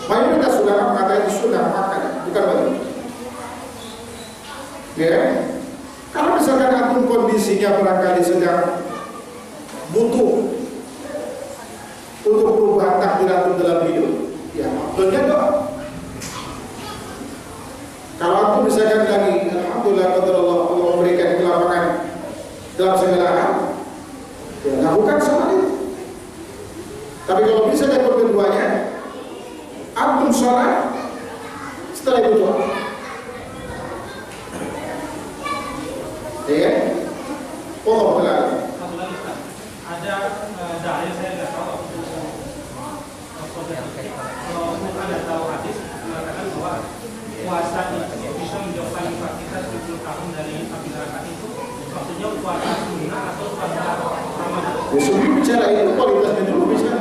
Mayoritas ulama mengatakan itu sunnah muakkadah, bukan wajib. Ya, kalau misalkan antum kondisinya barangkali sedang butuh untuk perubahan takdir antum dalam hidup, ya maksudnya doa. Kalau antum misalkan lagi, alhamdulillah Allah memberikan kelapangan dalam segala hal, ya lakukan semua itu. Tapi kalau bisa dapat keduanya, antum sholat setelah itu doa. Ya, Allah Ta'ala. Ada dalil saya nggak tahu kalau ada tahu hadis mengatakan bahwa puasa itu bisa menjauhkan nifak kita 70 tahun dari api neraka itu, maksudnya puasa sunnah atau puasa Ramadan. Ya, sebelum bicara itu kualitasnya dulu bisa.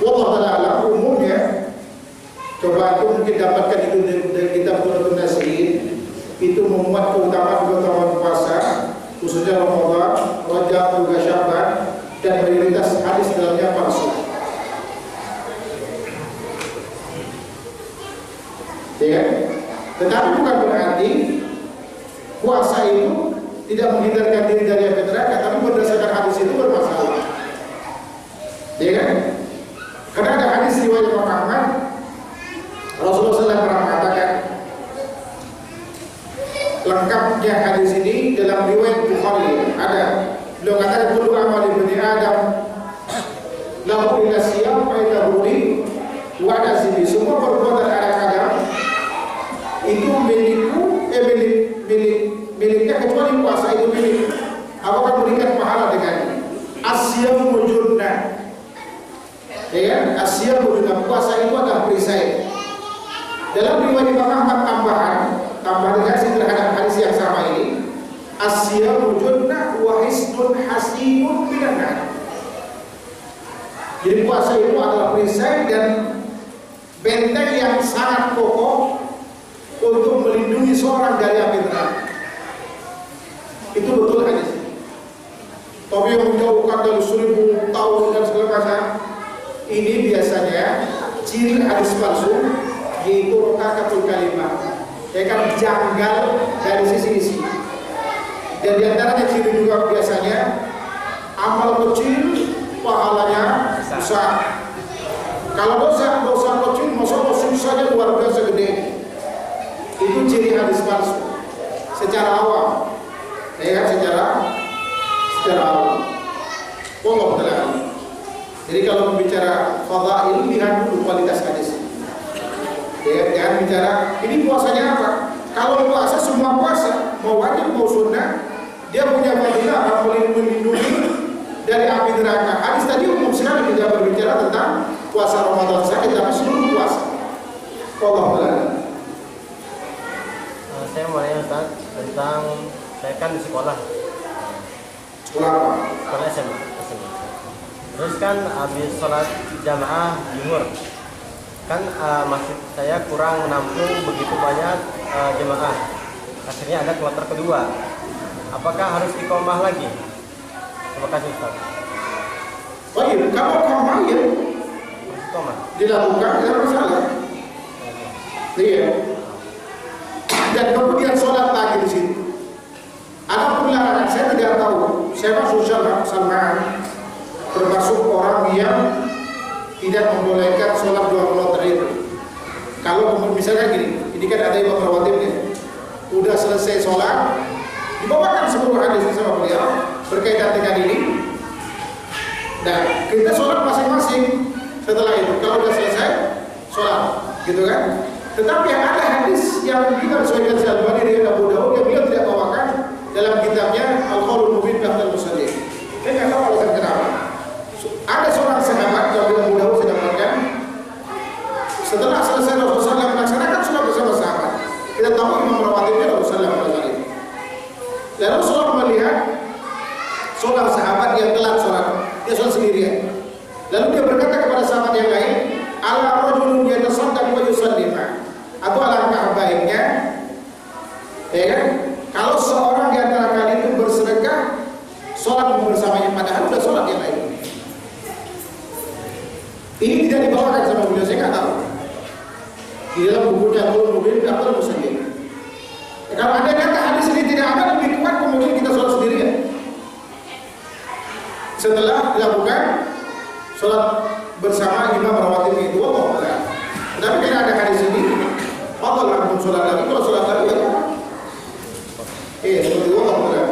Allah Ta'ala umumnya, coba itu mungkin dapatkan itu dari kitab Qur'an Nasihin, itu memuat keutamaan puasa, khususnya Ramadan, Rajab, juga Sya'ban, dan mayoritas hadis dalamnya palsu. Ya, tetapi bukan berarti puasa itu tidak menghindarkan diri dari api neraka, tapi berdasarkan hadis itu bermasalah. Ya kan? Karena ada hadis riwayat Imam Ahmad, Rasulullah SAW pernah mengatakan, lengkapnya hadis ini dalam riwayat Bukhari ada, beliau katakan kullu amali bani Adam lahu illa siyam fa innahu li wa nasibi. Semua perbuatan anak Adam itu miliknya kecuali puasa itu milik. Aku akan berikan pahala dengan asyamu junnah. Ya, asyamu junnah, puasa itu adalah perisai. Dalam riwayat Imam Ahmad tambahan hadis terhadap hadis yang sama ini, asyamu junnah wa hisnun hasinun minan nar. Jadi puasa itu adalah perisai dan benteng yang sangat kokoh untuk melindungi seorang dari api neraka. Itu betul hadis. Tapi yang menjauhkan dari 1000 tahun dan segala macam, ini biasanya ciri hadis palsu, yaitu rokakatul kalimah, ya kan, janggal dari sisi isi. Dan diantaranya ciri juga biasanya amal kecil pahalanya besar. Kalau dosa kecil masalah susahnya luar biasa gede. Itu ciri hadis palsu secara awam. Ya kan, secara awam. Wallahu ta'ala. Jadi kalau bicara fadhail, lihat dulu kualitas hadis. Ya, jangan bicara ini puasanya apa. Kalau puasa, semua puasa, mau wajib mau sunnah, dia punya fadilah apa, melindungi dari api neraka. Hadis tadi umum sekali, tidak berbicara tentang puasa Ramadan saja, tapi seluruh puasa. Wallahu ta'ala. Saya mau nanya Ustaz tentang, saya kan di sekolah Sekolah SMA. Terus kan habis sholat jamaah Juhur, kan masjid saya kurang menampung begitu banyak jemaah. Akhirnya ada kloter kedua. Apakah harus iqamah lagi? Terima kasih Ustaz. Baik, kalau iqamah ya Iqamah. dilakukan, tidak masalah. Iya. Dan kemudian sholat lagi di situ. Ada pelarangan, saya tidak tahu. Saya masuk salmaan, termasuk orang yang tidak membolehkan sholat 2 kloter itu. Kalau misalnya gini, ini kan ada imam rawatibnya, udah selesai sholat, dibawakan seluruh hadis sama beliau berkaitan dengan ini. Nah, kita sholat masing-masing setelah itu. Kalau udah selesai sholat, gitu kan? Tetapi ada hadis yang juga disebutkan Syalbani dari Abu Dawud yang beliau tidak bawakan dalam kitabnya Al-Qaulul Mubin Ba'dal Musallin. Saya nggak tahu alasan kenapa. Ada seorang sahabat yang Abu Dawud sedang makan. Setelah selesai Rasulullah SAW melaksanakan sholat bersama sahabat. Kita tahu imam rawatibnya Rasulullah SAW. Lalu Rasulullah melihat seorang sahabat yang telat sholat, dia sholat sendirian. Lalu dia berkata kepada sahabat yang lain, ala rajulun yatasaddaq wa yusalli ma. Atau alangkah baiknya, ya kan, kalau seorang di antara kalian itu bersedekah, sholat bersamanya, padahal sudah sholat yang lain. Ini tidak dibawakan sama beliau, saya nggak tahu. Di dalam bukunya Al-Qaulul Mubin Ba'dal Musallin. Kalau ada kata hadis ini tidak ada, lebih kuat kemudian kita sholat sendirian. Setelah dilakukan sholat bersama imam rawatib itu, Allah. Tapi tidak ada hadis ini, Allah langsung sholat lagi. Kalau sholat lagi ya, seperti itu Allah.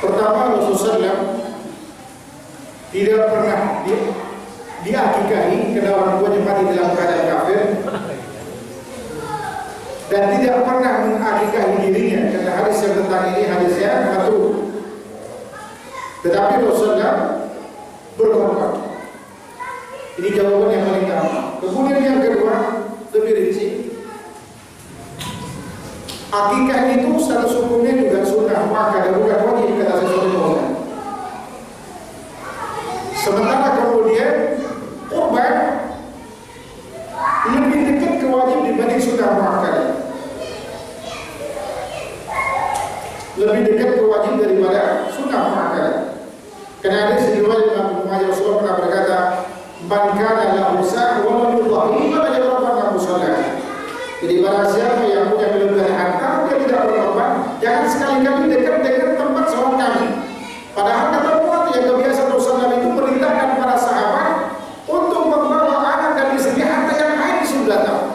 Pertama, Rasulullah SAW tidak pernah diakikahi karena orang tuanya mati dalam keadaan kafir, dan tidak pernah mengakikahi dirinya karena hadis yang tentang ini hadisnya satu. Tetapi Rasulullah berkorban. Ini jawaban yang paling gampang. Kemudian yang kedua, lebih rinci. Akikah itu status hukumnya juga sunnah, maka bukan wajib kata sesuatu. Sementara kemudian kurban lebih dekat ke wajib dibanding sunnah muakkadah. Lebih dekat ke wajib daripada sunnah muakkadah. Karena ada sejumlah Imam Rasulullah pernah berkata, "Man kana lahu sa'ah wa lam yudhi fala yaqrabanna musalla." Jadi barang siapa yang punya kelebihan harta, dia tidak berkorban, jangan sekali-kali dekat dengan tempat sholat kami. Padahal kata Allah yang kebiasaan Rasulullah itu merintahkan para sahabat untuk membawa anak dan istri harta yang haid disuruh datang.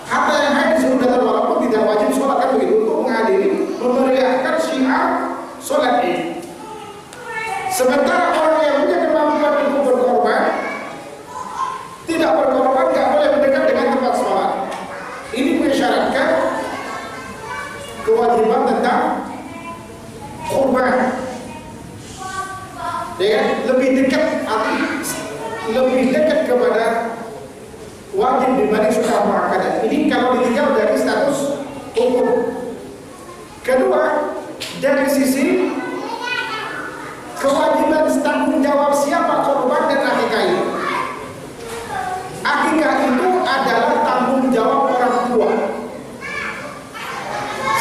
Harta yang haid disuruh datang walaupun tidak wajib sholat kan begitu, untuk menghadiri, memeriahkan syiar sholat ini. Sementara orang yang punya kemampuan untuk berkorban, tidak berkorban, nggak boleh mendekat dengan tempat sholat. Ini mengisyaratkan kewajiban tentang korban. Ya, lebih dekat kepada wajib dibanding sunnah muakkadah. Ini kalau ditinggal dari status hukum. Kedua, dari sisi kewajiban tanggung jawab siapa korban dan akikah itu. Akikah itu adalah tanggung jawab orang tua.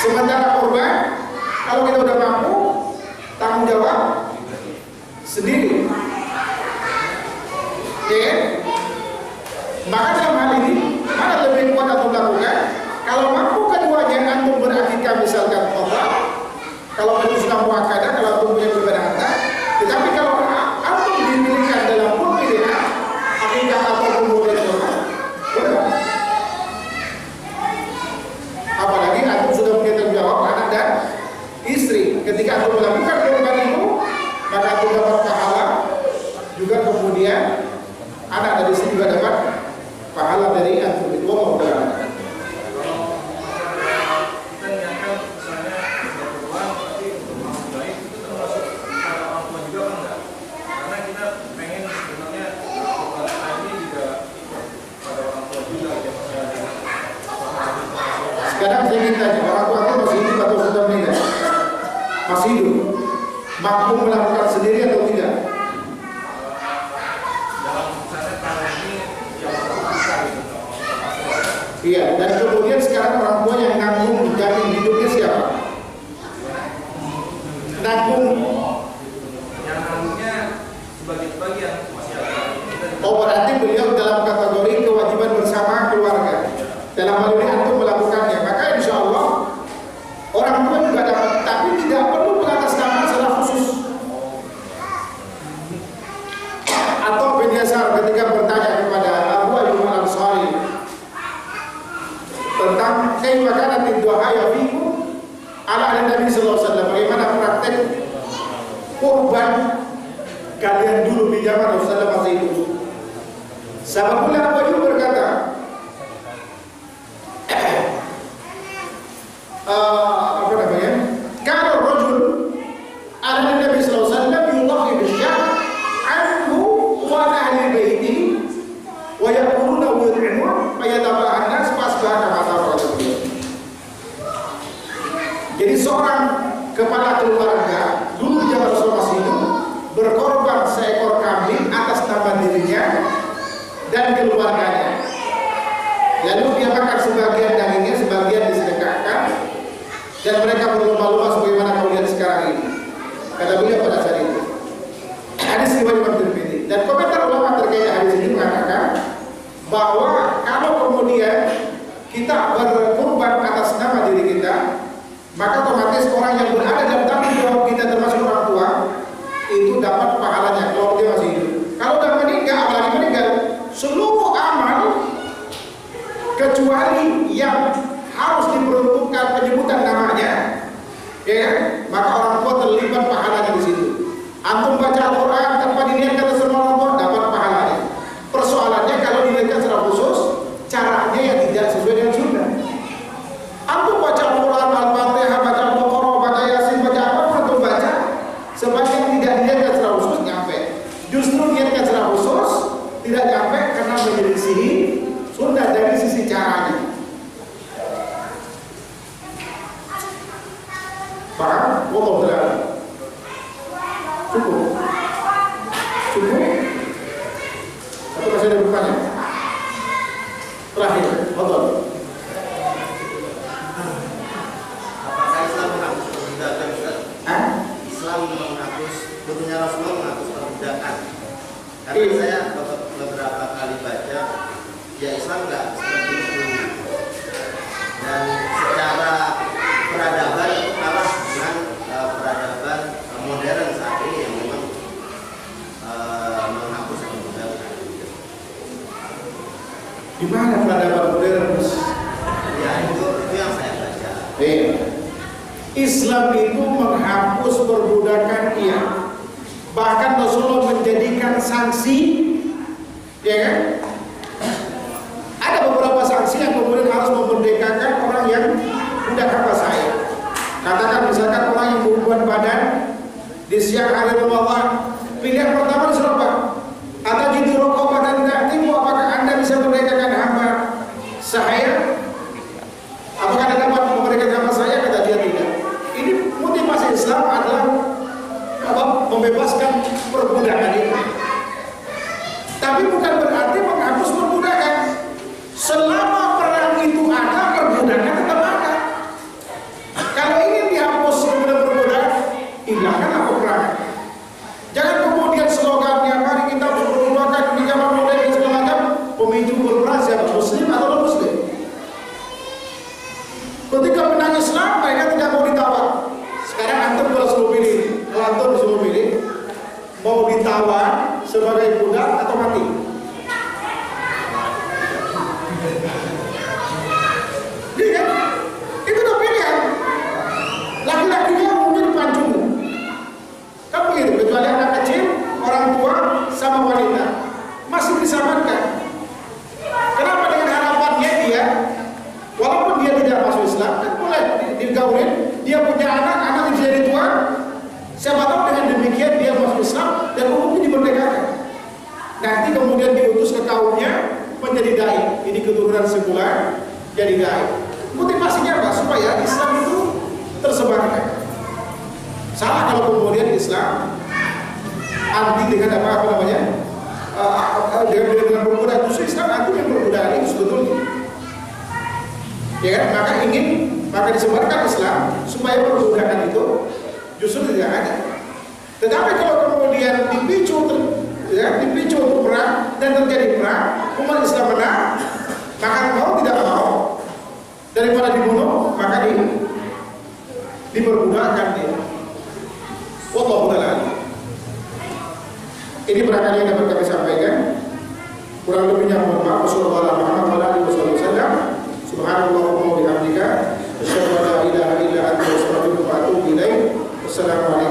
Sementara korban, kalau kita udah mampu, tanggung jawab sendiri. Oke? Maka dalam hal ini, mana lebih kuat atau melakukan? Kalau mampu keduanya, antum berakikah misalkan korban. Kalau itu sudah muakkadah, kalau antum punya kelebihan harta. Tetapi kalau antum dipilihkan dalam pilihan akikah atau kemudian korban, boleh. Apalagi antum sudah punya tanggung jawab anak dan istri. Ketika antum melakukan korban itu, maka antum dapat pahala, juga kemudian anak dan istri juga dapat pahala dari antum itu. Allah Ta'ala. Sekarang saya ingin tanya, orang tua itu masih hidup atau sudah meninggal? Masih hidup. Mampu melakukan sendiri atau tidak? Iya, dan kemudian sekarang orang tua yang nanggung jamin hidupnya siapa? Nanggung. Yang nanggungnya sebagian masih ada. Oh, berarti beliau dalam kategori kewajiban bersama keluarga. Dalam hal ini antum melakukannya, maka insya Allah orang tua juga dapat, tapi tidak perlu mengatasnamakan salah khusus. Atau biasa ketika bertanya kepada Abu Ayyub Al-Ansari tentang bagaimana doa ya fikum ala Nabi sallallahu alaihi wasallam, bagaimana praktek kurban kalian dulu di zaman Rasulullah masih hidup. Sahabat Abu Ayyub berkata, apa namanya? Kalau rajul ala Nabi sallallahu alaihi wasallam yudhi bisyah anhu wa ahli baiti wa yaquluna wa yut'imun fa yatabahan nas fasbahana mata rasulullah. Jadi seorang kepala keluarga dulu zaman Rasulullah masih hidup berkorban seekor kambing atas nama dirinya dan keluarganya. Lalu dia makan sebagian dagingnya, sebagian disedekahkan, dan mereka berlomba-lomba sebagaimana kau lihat sekarang ini. Kata beliau pada saat itu. Hadis riwayat Imam Tirmidzi. Dan komentar ulama terkait hadis ini mengatakan bahwa kalau kemudian kita berkurban atas nama diri kita, maka otomatis orang yang berada dalam tanggung jawab kita termasuk orang tua itu dapat pahalanya kalau dia masih hidup. Kalau sudah meninggal, apalagi meninggal, seluruh amal kecuali yang harus diperuntukkan penyebutan namanya, ya kan? Maka orang tua terlibat pahalanya di situ. Antum baca Al-Quran tanpa diniatkan sama orang tua, dapat pahalanya. Persoalannya kalau diniatkan secara khusus, caranya yang tidak sesuai dengan sunnah. Antum baca Al-Quran, Al-Fatihah, baca Al-Baqarah, baca Yasin, baca apa antum baca, sebagian tidak diniatkan secara khusus nyampe. Justru niatkan secara khusus tidak nyampe karena menyelisih sunnah dari sisi caranya. Paham? Wallahu ta'ala. Cukup? Cukup? Atau masih ada bertanya? Terakhir, betul. Apakah Islam menghapus perbudakan, Ustaz? Islam menghapus, tentunya Rasulullah menghapus perbudakan. Karena saya beberapa kali baca, ya Islam nggak seperti itu. Dan secara peradaban itu kalah dengan peradaban modern saat ini yang memang menghapus perbudakan. Di mana peradaban modern? Ya itu yang saya baca. Islam itu menghapus perbudakan, iya. Bahkan Rasulullah menjadikan sanksi, ya kan? Ada beberapa sanksi yang kemudian harus memerdekakan orang yang budak hamba saya. Katakan misalkan orang yang berhubungan badan di siang hari Ramadan, pilihan pertama disuruh apa? Atau gitu rokok badan timu, apakah anda bisa merdekakan hamba saya? Apakah anda dapat memerdekakan hamba saya? Kata dia tidak. Ini motivasi Islam adalah membebaskan perbudakan itu. Tapi bukan berarti menghapus perbudakan. Selama perang itu ada, perbudakan tetap ada. Kalau ingin dihapus kemudian perbudakan, hilangkanlah peperangan. Jangan kemudian slogannya mari kita berperbudakan di zaman modern dan segala macam. Pemicu berperang siapa? Muslim atau non Muslim? Ketika menang Islam, mereka tidak mau ditawar. Sekarang antum kalau suruh pilih, kalau antum disuruh pilih, mau ditawar sebagai budak atau mati? Iya, itu udah pilihan. Laki-lakinya mungkin pancung, kan begitu. Kecuali anak kecil, orang tua sama wanita masih disamakan. Kenapa? Dengan harapannya dia, walaupun dia tidak masuk Islam, kan boleh digaulin. Dia punya anak jadi tua. Siapa tahu dengan demikian dia masuk Islam dan umumnya dimerdekakan. Nanti kemudian diutus ke kaumnya menjadi dai. Ini keturunan sekular jadi dai. Motivasinya apa? Supaya Islam itu tersebarkan. Salah kalau kemudian Islam anti dengan apa namanya? Dengan perbudakan. Justru Islam anti dengan perbudakan itu sebetulnya. Ya kan? Maka disebarkan Islam supaya perbudakan itu justru tidak ada. Tetapi kalau kemudian dipicu untuk perang dan terjadi perang, umat Islam menang, maka mau tidak mau daripada dibunuh, maka diperbudakkan dia. Wallahu a'lam. Ini barangkali yang dapat kami sampaikan. Kurang lebihnya mohon maaf. Wassalamualaikum warahmatullahi wabarakatuh. Subhanallah wa bihamdika, asyhadu an la ilaha illa anta, astaghfiruka wa atubu ilaik. Wassalamualaikum.